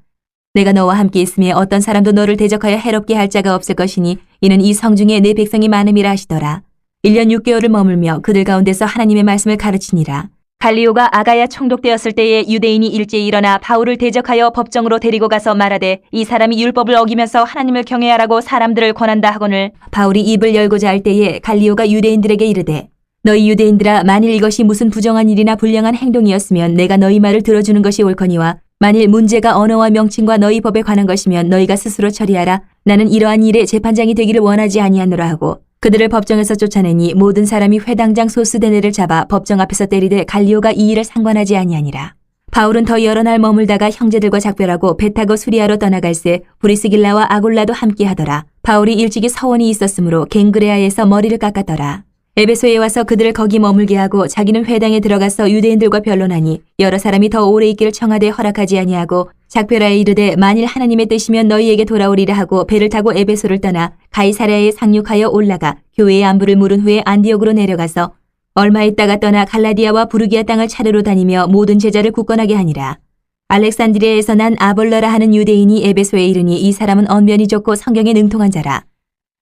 내가 너와 함께 있으며 어떤 사람도 너를 대적하여 해롭게 할 자가 없을 것이니 이는 이 성중에 내 백성이 많음이라 하시더라. 1년 6개월을 머물며 그들 가운데서 하나님의 말씀을 가르치니라. 갈리오가 아가야 총독되었을 때에 유대인이 일제히 일어나 바울을 대적하여 법정으로 데리고 가서 말하되 이 사람이 율법을 어기면서 하나님을 경외하라고 사람들을 권한다 하거늘 바울이 입을 열고자 할 때에 갈리오가 유대인들에게 이르되 너희 유대인들아 만일 이것이 무슨 부정한 일이나 불량한 행동이었으면 내가 너희 말을 들어주는 것이 옳거니와 만일 문제가 언어와 명칭과 너희 법에 관한 것이면 너희가 스스로 처리하라. 나는 이러한 일에 재판장이 되기를 원하지 아니하노라 하고 그들을 법정에서 쫓아내니 모든 사람이 회당장 소스데네를 잡아 법정 앞에서 때리되 갈리오가 이 일을 상관하지 아니하니라. 바울은 더 여러 날 머물다가 형제들과 작별하고 배 타고 수리아로 떠나갈새 브리스길라와 아굴라도 함께 하더라. 바울이 일찍이 서원이 있었으므로 갱그레아에서 머리를 깎았더라. 에베소에 와서 그들을 거기 머물게 하고 자기는 회당에 들어가서 유대인들과 변론하니 여러 사람이 더 오래 있기를 청하되 허락하지 아니하고 작별하에 이르되 만일 하나님의 뜻이면 너희에게 돌아오리라 하고 배를 타고 에베소를 떠나 가이사랴에 상륙하여 올라가 교회의 안부를 물은 후에 안디옥으로 내려가서 얼마 있다가 떠나 갈라디아와 부르기아 땅을 차례로 다니며 모든 제자를 굳건하게 하니라. 알렉산드리아에서 난 아볼러라 하는 유대인이 에베소에 이르니 이 사람은 언변이 좋고 성경에 능통한 자라.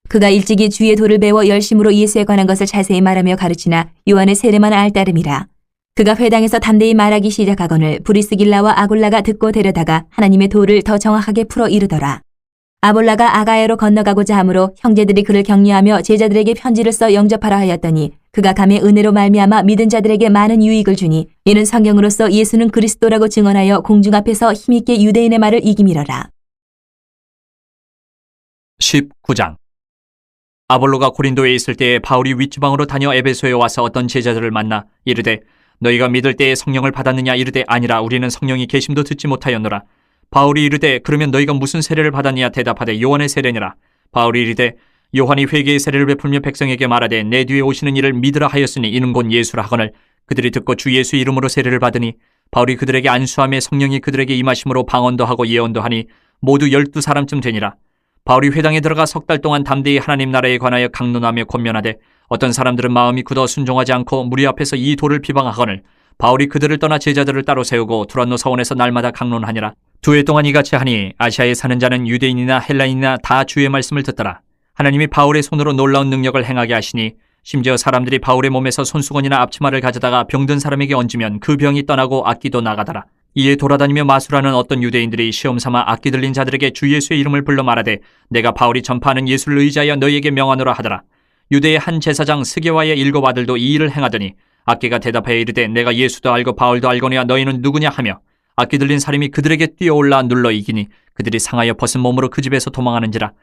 그가 일찍이 주의 도를 배워 열심으로 예수에 관한 것을 자세히 말하며 가르치나 요한의 세례만 알 따름이라. 그가 회당에서 담대히 말하기 시작하거늘 브리스길라와 아굴라가 듣고 데려다가 하나님의 도를 더 정확하게 풀어 이르더라. 아볼라가 아가야로 건너가고자 하므로 형제들이 그를 격려하며 제자들에게 편지를 써 영접하라 하였더니 그가 감의 은혜로 말미암아 믿은 자들에게 많은 유익을 주니 이는 성경으로서 예수는 그리스도라고 증언하여 공중 앞에서 힘있게 유대인의 말을 이기미러라. 19장. 아볼로가 고린도에 있을 때에 바울이 윗지방으로 다녀 에베소에 와서 어떤 제자들을 만나 이르되 너희가 믿을 때에 성령을 받았느냐 이르되 아니라 우리는 성령이 계심도 듣지 못하였노라. 바울이 이르되 그러면 너희가 무슨 세례를 받았느냐 대답하되 요한의 세례니라. 바울이 이르되 요한이 회개의 세례를 베풀며 백성에게 말하되 내 뒤에 오시는 이를 믿으라 하였으니 이는 곧 예수라 하거늘 그들이 듣고 주 예수 이름으로 세례를 받으니 바울이 그들에게 안수하며 성령이 그들에게 임하심으로 방언도 하고 예언도 하니 모두 12사람쯤 되니라. 바울이 회당에 들어가 석 달 동안 담대히 하나님 나라에 관하여 강론하며 권면하되 어떤 사람들은 마음이 굳어 순종하지 않고 무리 앞에서 이 돌을 비방하거늘 바울이 그들을 떠나 제자들을 따로 세우고 두란노 서원에서 날마다 강론하니라. 2해 동안 이같이 하니 아시아에 사는 자는 유대인이나 헬라인이나 다 주의 말씀을 듣더라. 하나님이 바울의 손으로 놀라운 능력을 행하게 하시니 심지어 사람들이 바울의 몸에서 손수건이나 앞치마를 가져다가 병든 사람에게 얹으면 그 병이 떠나고 악기도 나가더라. 이에 돌아다니며 마술하는 어떤 유대인들이 시험삼아 악기 들린 자들에게 주 예수의 이름을 불러 말하되 내가 바울이 전파하는 예수를 의지하여 너희에게 명하노라 하더라. 유대의 한 제사장 스게와의 7 아들도 이 일을 행하더니 악기가 대답하여 이르되 내가 예수도 알고 바울도 알거니와 너희는 누구냐 하며 악기 들린 사람이 그들에게 뛰어올라 눌러 이기니 그들이 상하여 벗은 몸으로 그 집에서 도망하는지라.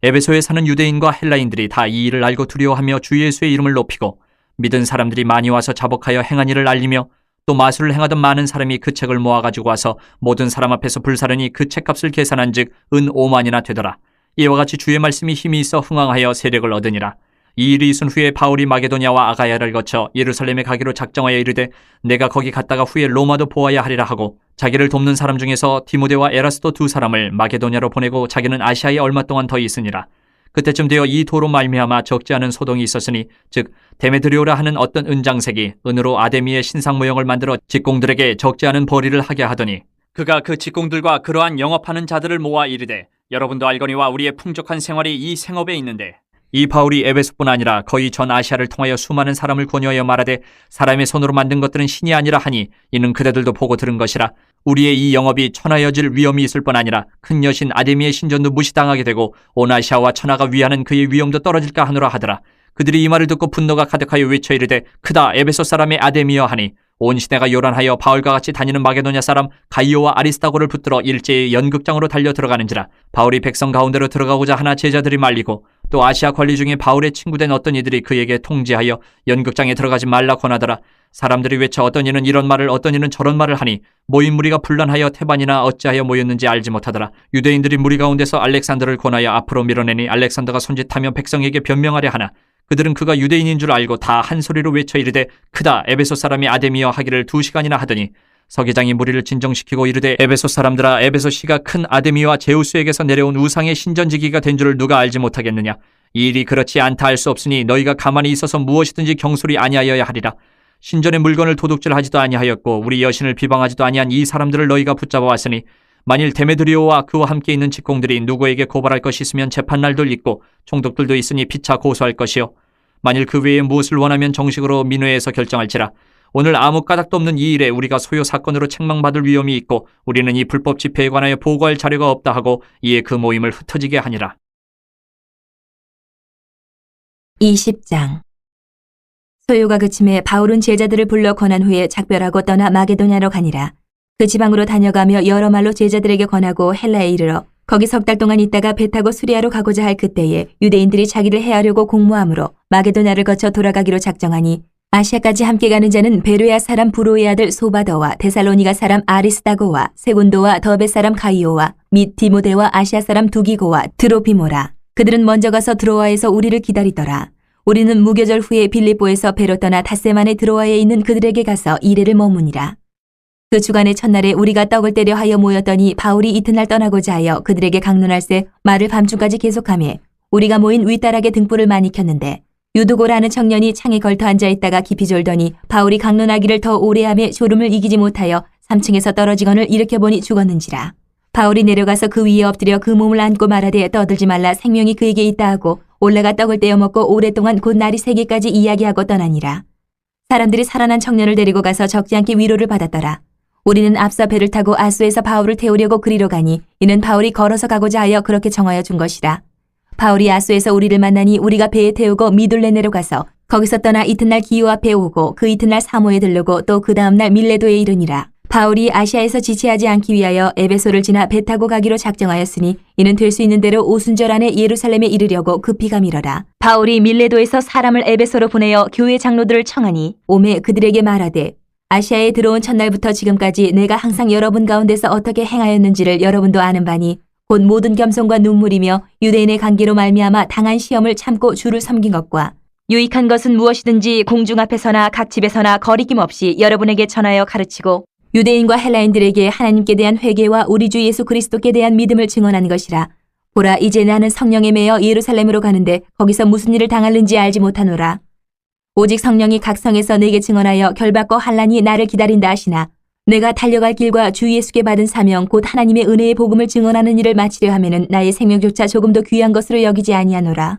에베소에 사는 유대인과 헬라인들이 다 이 일을 알고 두려워하며 주 예수의 이름을 높이고 믿은 사람들이 많이 와서 자복하여 행한 일을 알리며 또 마술을 행하던 많은 사람이 그 책을 모아가지고 와서 모든 사람 앞에서 불사르니 그 책값을 계산한 즉 은 5만이나 되더라. 이와 같이 주의 말씀이 힘이 있어 흥왕하여 세력을 얻으니라. 이 일이 있은 후에 바울이 마게도냐와 아가야를 거쳐 예루살렘에 가기로 작정하여 이르되 내가 거기 갔다가 후에 로마도 보아야 하리라 하고 자기를 돕는 사람 중에서 디모데와 에라스도 2 사람을 마게도냐로 보내고 자기는 아시아에 얼마 동안 더 있으니라. 그때쯤 되어 이 도로 말미암아 적지 않은 소동이 있었으니 즉 데메드리오라 하는 어떤 은장색이 은으로 아데미의 신상 모형을 만들어 직공들에게 적지 않은 벌이를 하게 하더니 그가 그 직공들과 그러한 영업하는 자들을 모아 이르되 여러분도 알거니와 우리의 풍족한 생활이 이 생업에 있는데 이 바울이 에베소뿐 아니라 거의 전 아시아를 통하여 수많은 사람을 권유하여 말하되 사람의 손으로 만든 것들은 신이 아니라 하니 이는 그대들도 보고 들은 것이라. 우리의 이 영업이 천하여질 위험이 있을 뿐 아니라 큰 여신 아데미의 신전도 무시당하게 되고 온 아시아와 천하가 위하는 그의 위엄도 떨어질까 하노라 하더라. 그들이 이 말을 듣고 분노가 가득하여 외쳐 이르되 크다 에베소 사람의 아데미여 하니 온 시내가 요란하여 바울과 같이 다니는 마게도냐 사람 가이오와 아리스타고를 붙들어 일제히 연극장으로 달려 들어가는지라. 바울이 백성 가운데로 들어가고자 하나 제자들이 말리고 또 아시아 관리 중에 바울의 친구된 어떤 이들이 그에게 통지하여 연극장에 들어가지 말라 권하더라. 사람들이 외쳐 어떤 이는 이런 말을 어떤 이는 저런 말을 하니 모인 무리가 분란하여 태반이나 어찌하여 모였는지 알지 못하더라. 유대인들이 무리 가운데서 알렉산더를 권하여 앞으로 밀어내니 알렉산더가 손짓하며 백성에게 변명하려 하나 그들은 그가 유대인인 줄 알고 다 한 소리로 외쳐 이르되 크다 에베소 사람이 아데미여 하기를 2시간이나 하더니 서기장이 무리를 진정시키고 이르되 에베소 사람들아 에베소시가 큰 아데미와 제우스에게서 내려온 우상의 신전지기가 된 줄을 누가 알지 못하겠느냐. 이 일이 그렇지 않다 할 수 없으니 너희가 가만히 있어서 무엇이든지 경솔히 아니하여야 하리라. 신전의 물건을 도둑질하지도 아니하였고 우리 여신을 비방하지도 아니한 이 사람들을 너희가 붙잡아 왔으니 만일 데메드리오와 그와 함께 있는 직공들이 누구에게 고발할 것이 있으면 재판날도 있고 총독들도 있으니 피차 고소할 것이요 만일 그 외에 무엇을 원하면 정식으로 민회에서 결정할지라. 오늘 아무 까닭도 없는 이 일에 우리가 소요 사건으로 책망받을 위험이 있고 우리는 이 불법 집회에 관하여 보고할 자료가 없다 하고 이에 그 모임을 흩어지게 하니라. 20장. 소요가 그침에 바울은 제자들을 불러 권한 후에 작별하고 떠나 마게도냐로 가니라. 그 지방으로 다녀가며 여러 말로 제자들에게 권하고 헬라에 이르러 거기 석 달 동안 있다가 배 타고 수리아로 가고자 할 그때에 유대인들이 자기를 해하려고 공모하므로 마게도냐를 거쳐 돌아가기로 작정하니 아시아까지 함께 가는 자는 베르야 사람 브로의 아들 소바더와 데살로니가 사람 아리스다고와 세군도와 더베 사람 가이오와 및 디모데와 아시아 사람 두기고와 드로피모라. 그들은 먼저 가서 드로아에서 우리를 기다리더라. 우리는 무교절 후에 빌립보에서 배로 떠나 닷새만에 드로아에 있는 그들에게 가서 이레를 머무니라. 그 주간의 첫날에 우리가 떡을 때려 하여 모였더니 바울이 이튿날 떠나고자 하여 그들에게 강론할새 말을 밤중까지 계속하며 우리가 모인 윗다락에 등불을 많이 켰는데 유두고라는 청년이 창에 걸터 앉아있다가 깊이 졸더니 바울이 강론하기를 더 오래하며 졸음을 이기지 못하여 3층에서 떨어지거늘 일으켜보니 죽었는지라. 바울이 내려가서 그 위에 엎드려 그 몸을 안고 말하되 떠들지 말라 생명이 그에게 있다 하고 올라가 떡을 떼어 먹고 오랫동안 곧 날이 새기까지 이야기하고 떠나니라. 사람들이 살아난 청년을 데리고 가서 적지 않게 위로를 받았더라. 우리는 앞서 배를 타고 아소에서 바울을 태우려고 그리로 가니 이는 바울이 걸어서 가고자 하여 그렇게 정하여 준 것이라. 바울이 아소에서 우리를 만나니 우리가 배에 태우고 미둘레네로 가서 거기서 떠나 이튿날 기호 앞에 오고 그 이튿날 사모에 들르고 또 그 다음날 밀레도에 이르니라. 바울이 아시아에서 지체하지 않기 위하여 에베소를 지나 배 타고 가기로 작정하였으니 이는 될 수 있는 대로 오순절 안에 예루살렘에 이르려고 급히 가미러라. 바울이 밀레도에서 사람을 에베소로 보내어 교회 장로들을 청하니 오매 그들에게 말하되 아시아에 들어온 첫날부터 지금까지 내가 항상 여러분 가운데서 어떻게 행하였는지를 여러분도 아는 바니 곧 모든 겸손과 눈물이며 유대인의 관계로 말미암아 당한 시험을 참고 주를 섬긴 것과 유익한 것은 무엇이든지 공중 앞에서나 각 집에서나 거리낌 없이 여러분에게 전하여 가르치고 유대인과 헬라인들에게 하나님께 대한 회개와 우리 주 예수 그리스도께 대한 믿음을 증언한 것이라. 보라, 이제 나는 성령에 매여 예루살렘으로 가는데 거기서 무슨 일을 당할는지 알지 못하노라. 오직 성령이 각 성에서 내게 증언하여 결박과 환란이 나를 기다린다 하시나 내가 달려갈 길과 주 예수께 받은 사명 곧 하나님의 은혜의 복음을 증언하는 일을 마치려 하면은 나의 생명조차 조금도 귀한 것으로 여기지 아니하노라.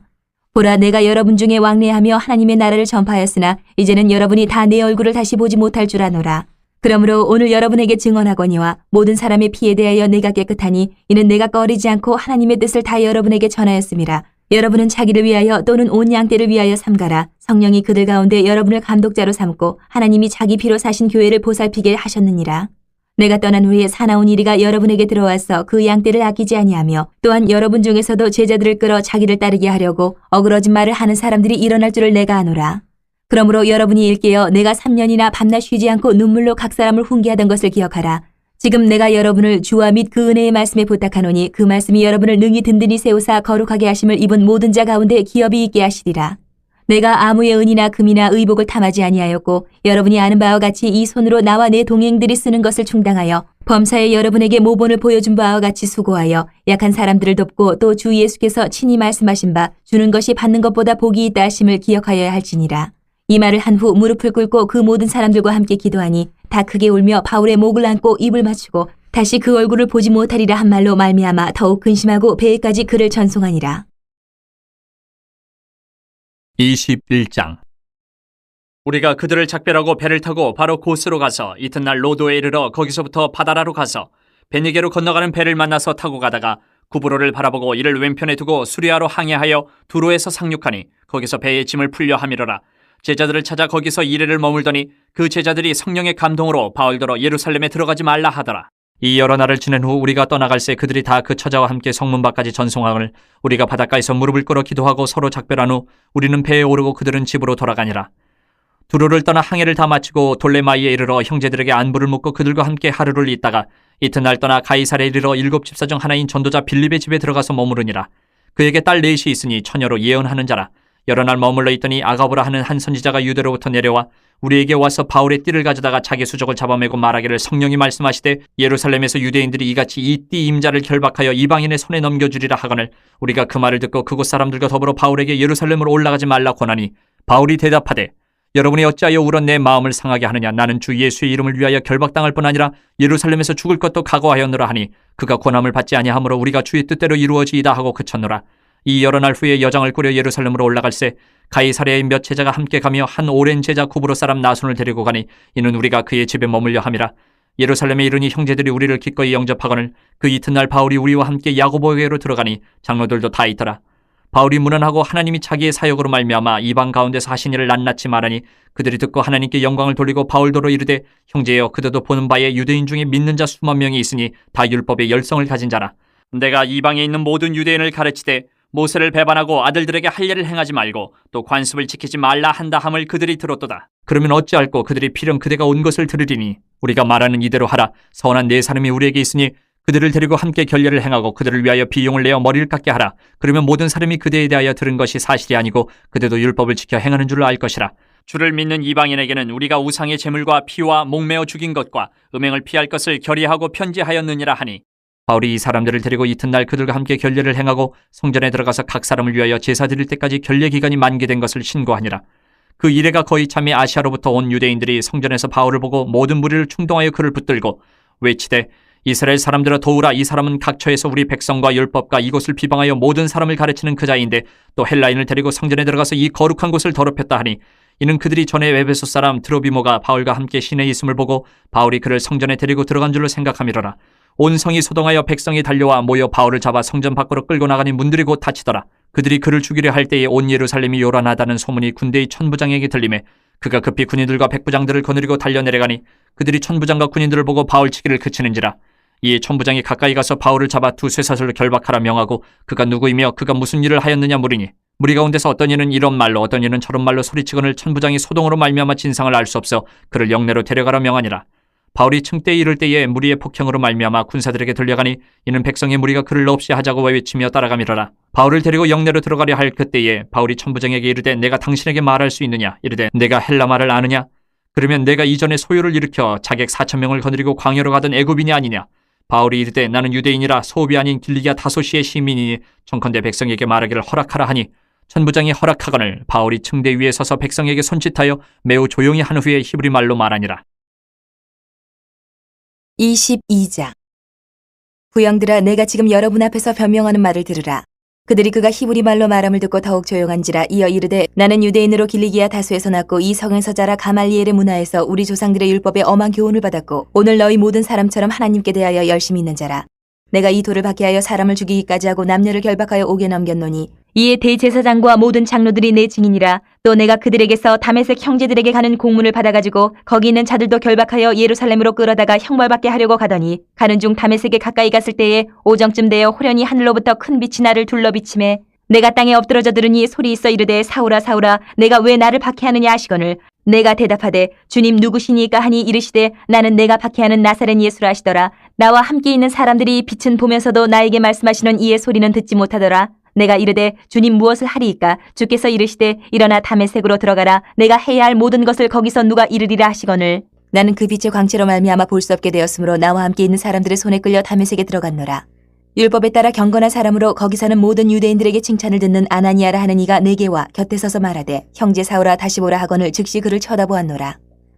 보라, 내가 여러분 중에 왕래하며 하나님의 나라를 전파하였으나 이제는 여러분이 다 내 얼굴을 다시 보지 못할 줄 아노라. 그러므로 오늘 여러분에게 증언하거니와 모든 사람의 피에 대하여 내가 깨끗하니 이는 내가 꺼리지 않고 하나님의 뜻을 다 여러분에게 전하였음이라. 여러분은 자기를 위하여 또는 온 양떼를 위하여 삼가라. 성령이 그들 가운데 여러분을 감독자로 삼고 하나님이 자기 피로 사신 교회를 보살피게 하셨느니라. 내가 떠난 후에 사나운 이리가 여러분에게 들어와서 그 양떼를 아끼지 아니하며 또한 여러분 중에서도 제자들을 끌어 자기를 따르게 하려고 어그러진 말을 하는 사람들이 일어날 줄을 내가 아노라. 그러므로 여러분이 일깨어 내가 3년이나 밤낮 쉬지 않고 눈물로 각 사람을 훈계하던 것을 기억하라. 지금 내가 여러분을 주와 및 그 은혜의 말씀에 부탁하노니 그 말씀이 여러분을 능히 든든히 세우사 거룩하게 하심을 입은 모든 자 가운데 기업이 있게 하시리라. 내가 아무의 은이나 금이나 의복을 탐하지 아니하였고 여러분이 아는 바와 같이 이 손으로 나와 내 동행들이 쓰는 것을 충당하여 범사에 여러분에게 모본을 보여준 바와 같이 수고하여 약한 사람들을 돕고 또 주 예수께서 친히 말씀하신 바 주는 것이 받는 것보다 복이 있다 하심을 기억하여야 할지니라. 이 말을 한 후 무릎을 꿇고 그 모든 사람들과 함께 기도하니 다 크게 울며 바울의 목을 안고 입을 맞추고 다시 그 얼굴을 보지 못하리라 한 말로 말미암아 더욱 근심하고 배에까지 그를 전송하니라. 21장. 우리가 그들을 작별하고 배를 타고 바로 고스로 가서 이튿날 로도에 이르러 거기서부터 바다라로 가서 베니게로 건너가는 배를 만나서 타고 가다가 구브로를 바라보고 이를 왼편에 두고 수리아로 항해하여 두로에서 상륙하니 거기서 배의 짐을 풀려 함이러라. 제자들을 찾아 거기서 이래를 머물더니 그 제자들이 성령의 감동으로 바울더러 예루살렘에 들어가지 말라 하더라. 이 여러 날을 지낸 후 우리가 떠나갈새 그들이 다 그 처자와 함께 성문 밖까지 전송하거늘 우리가 바닷가에서 무릎을 꿇어 기도하고 서로 작별한 후 우리는 배에 오르고 그들은 집으로 돌아가니라. 두로를 떠나 항해를 다 마치고 돌레마이에 이르러 형제들에게 안부를 묻고 그들과 함께 하루를 있다가 이튿날 떠나 가이사랴에 이르러 7 집사 중 하나인 전도자 빌립의 집에 들어가서 머무르니라. 그에게 딸 넷이 있으니 처녀로 예언하는 자라. 여러 날 머물러 있더니 아가보라 하는 한 선지자가 유대로부터 내려와 우리에게 와서 바울의 띠를 가져다가 자기 수족을 잡아매고 말하기를 성령이 말씀하시되 예루살렘에서 유대인들이 이같이 이 띠 임자를 결박하여 이방인의 손에 넘겨주리라 하거늘 우리가 그 말을 듣고 그곳 사람들과 더불어 바울에게 예루살렘으로 올라가지 말라 권하니 바울이 대답하되 여러분이 어찌하여 울어 내 마음을 상하게 하느냐. 나는 주 예수의 이름을 위하여 결박당할 뿐 아니라 예루살렘에서 죽을 것도 각오하였노라 하니 그가 권함을 받지 아니하므로 우리가 주의 뜻대로 이루어지이다 하고 그쳤노라. 이 여러 날 후에 여정을 꾸려 예루살렘으로 올라갈새 가이사랴의 몇 제자가 함께 가며 한 오랜 제자 구브로 사람 나손을 데리고 가니 이는 우리가 그의 집에 머물려 함이라. 예루살렘에 이르니 형제들이 우리를 기꺼이 영접하거늘 그 이튿날 바울이 우리와 함께 야고보에게로 들어가니 장로들도 다 있더라. 바울이 문안하고 하나님이 자기의 사역으로 말미암아 이방 가운데서 하신 일을 낱낱이 말하니 그들이 듣고 하나님께 영광을 돌리고 바울도로 이르되 형제여 그들도 보는 바에 유대인 중에 믿는 자 수만 명이 있으니 다 율법의 열성을 가진 자라. 내가 이방에 있는 모든 유대인을 가르치되 모세를 배반하고 아들들에게 할 일을 행하지 말고 또 관습을 지키지 말라 한다 함을 그들이 들었도다. 그러면 어찌할꼬 그들이 필연 그대가 온 것을 들으리니 우리가 말하는 이대로 하라. 선한 네 사람이 우리에게 있으니 그들을 데리고 함께 결례를 행하고 그들을 위하여 비용을 내어 머리를 깎게 하라. 그러면 모든 사람이 그대에 대하여 들은 것이 사실이 아니고 그대도 율법을 지켜 행하는 줄로 알 것이라. 주를 믿는 이방인에게는 우리가 우상의 제물과 피와 목매어 죽인 것과 음행을 피할 것을 결의하고 편지하였느니라 하니 바울이 이 사람들을 데리고 이튿날 그들과 함께 결례를 행하고 성전에 들어가서 각 사람을 위하여 제사 드릴 때까지 결례 기간이 만개된 것을 신고하니라. 그 이래가 거의 참에 아시아로부터 온 유대인들이 성전에서 바울을 보고 모든 무리를 충동하여 그를 붙들고 외치되 이스라엘 사람들아 도우라. 이 사람은 각처에서 우리 백성과 율법과 이곳을 비방하여 모든 사람을 가르치는 그 자인데 또 헬라인을 데리고 성전에 들어가서 이 거룩한 곳을 더럽혔다 하니 이는 그들이 전에 에베소 사람 드로비모가 바울과 함께 시내에 있음을 보고 바울이 그를 성전에 데리고 들어간 줄로 생각함이로라. 온 성이 소동하여 백성이 달려와 모여 바울을 잡아 성전 밖으로 끌고 나가니 문들이 곧 닫히더라. 그들이 그를 죽이려 할 때에 온 예루살렘이 요란하다는 소문이 군대의 천부장에게 들리매 그가 급히 군인들과 백부장들을 거느리고 달려내려가니 그들이 천부장과 군인들을 보고 바울 치기를 그치는지라. 이에 천부장이 가까이 가서 바울을 잡아 두 쇠사슬로 결박하라 명하고 그가 누구이며 그가 무슨 일을 하였느냐 물으니 무리 가운데서 어떤 이는 이런 말로 어떤 이는 저런 말로 소리치거늘 천부장이 소동으로 말미암아 진상을 알 수 없어 그를 영내로 데려가라 명하니라. 바울이 층대에 이를 때에 무리의 폭행으로 말미암아 군사들에게 들려가니 이는 백성의 무리가 그를 없이 하자고 외치며 따라가미러라. 바울을 데리고 영내로 들어가려 할 그때에 바울이 천부장에게 이르되 내가 당신에게 말할 수 있느냐. 이르되 내가 헬라 말을 아느냐. 그러면 내가 이전에 소요를 일으켜 자객 4,000명을 거느리고 광야로 가던 애굽인이 아니냐. 바울이 이르되 나는 유대인이라 소비 아닌 길리기아 다소시의 시민이니 청컨대 백성에게 말하기를 허락하라 하니 천부장이 허락하거늘 바울이 층대 위에 서서 백성에게 손짓하여 매우 조용히 한 후에 히브리 말로 말하니라. 22장. 부영들아, 내가 지금 여러분 앞에서 변명하는 말을 들으라. 그들이 그가 히브리 말로 말함을 듣고 더욱 조용한지라. 이어 이르되 나는 유대인으로 길리기아 다소에서 났고 이 성에서 자라 가말리엘의 문화에서 우리 조상들의 율법에 엄한 교훈을 받았고 오늘 너희 모든 사람처럼 하나님께 대하여 열심히 있는 자라. 내가 이 돌을 박해하여 사람을 죽이기까지 하고 남녀를 결박하여 옥에 넘겼노니 이에 대제사장과 모든 장로들이 내 증인이라. 또 내가 그들에게서 다메섹 형제들에게 가는 공문을 받아가지고 거기 있는 자들도 결박하여 예루살렘으로 끌어다가 형벌받게 하려고 가더니 가는 중 다메섹에 가까이 갔을 때에 오정쯤 되어 호련히 하늘로부터 큰 빛이 나를 둘러비치매 내가 땅에 엎드러져 들으니 소리 있어 이르되 사울아 사울아 내가 왜 나를 박해하느냐 하시거늘 내가 대답하되 주님 누구시니까 하니 이르시되 나는 내가 박해하는 나사렛 예수라 하시더라. 나와 함께 있는 사람들이 빛은 보면서도 나에게 말씀하시는 이의 소리는 듣지 못하더라. 내가 이르되 주님 무엇을 하리이까? 주께서 이르시되 일어나 다메섹으로 들어가라. 내가 해야 할 모든 것을 거기서 누가 이르리라 하시거늘 나는 그 빛의 광채로 말미암아 볼 수 없게 되었으므로 나와 함께 있는 사람들의 손에 끌려 다메섹에 들어갔노라. 율법에 따라 경건한 사람으로 거기 사는 모든 유대인들에게 칭찬을 듣는 아나니아라 하는 이가 내게 와 곁에 서서 말하되 형제 사울아 다시 보라 하거늘 즉시 그를 쳐다보았노라.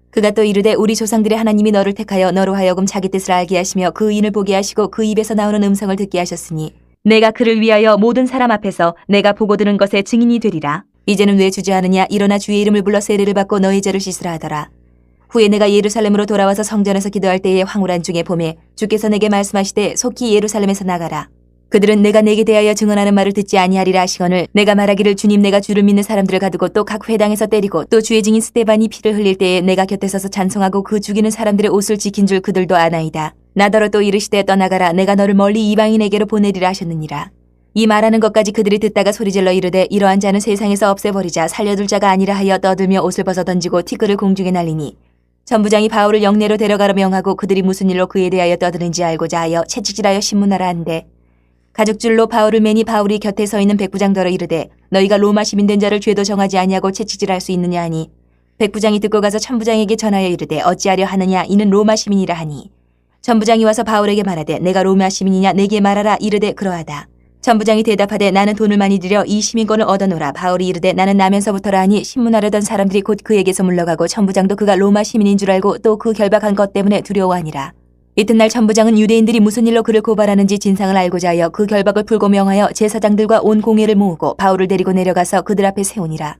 그가 또 이르되 우리 조상들의 하나님이 너를 택하여 너로 하여금 자기 뜻을 알게 하시며 그 의인을 보게 하시고 그 입에서 나오는 음성을 듣게 하셨으니 내가 그를 위하여 모든 사람 앞에서 내가 보고 들은 것의 증인이 되리라. 이제는 왜 주저하느냐? 일어나 주의 이름을 불러 세례를 받고 너의 죄를 씻으라 하더라. 후에 내가 예루살렘으로 돌아와서 성전에서 기도할 때에 황홀한 중에 봄에 주께서 내게 말씀하시되 속히 예루살렘에서 나가라. 그들은 내가 내게 대하여 증언하는 말을 듣지 아니하리라 하시거늘 내가 말하기를 주님 내가 주를 믿는 사람들을 가두고 또 각 회당에서 때리고 또 주의 증인 스데반이 피를 흘릴 때에 내가 곁에 서서 찬송하고 그 죽이는 사람들의 옷을 지킨 줄 그들도 아나이다. 나더러 또 이르시되 떠나가라. 내가 너를 멀리 이방인에게로 보내리라 하셨느니라. 이 말하는 것까지 그들이 듣다가 소리질러 이르되 이러한 자는 세상에서 없애버리자. 살려둘 자가 아니라 하여 떠들며 옷을 벗어 던지고 티끌을 공중에 날리니 천부장이 바울을 영내로 데려가라 명하고 그들이 무슨 일로 그에 대하여 떠드는지 알고자 하여 채찍질하여 신문하라 한대 가죽줄로 바울을 매니 바울이 곁에 서 있는 백부장더러 이르되 너희가 로마 시민 된 자를 죄도 정하지 아니하고 채찍질할 수 있느냐 하니 백부장이 듣고 가서 천부장에게 전하여 이르되 어찌하려 하느냐 이는 로마 시민이라 하니 천부장이 와서 바울에게 말하되 내가 로마 시민이냐 내게 말하라. 이르되 그러하다. 천부장이 대답하되 나는 돈을 많이 들여 이 시민권을 얻어노라. 바울이 이르되 나는 나면서부터라 하니 신문하려던 사람들이 곧 그에게서 물러가고 천부장도 그가 로마 시민인 줄 알고 또 그 결박한 것 때문에 두려워하니라. 이튿날 천부장은 유대인들이 무슨 일로 그를 고발하는지 진상을 알고자 하여 그 결박을 풀고 명하여 제사장들과 온 공회를 모으고 바울을 데리고 내려가서 그들 앞에 세우니라.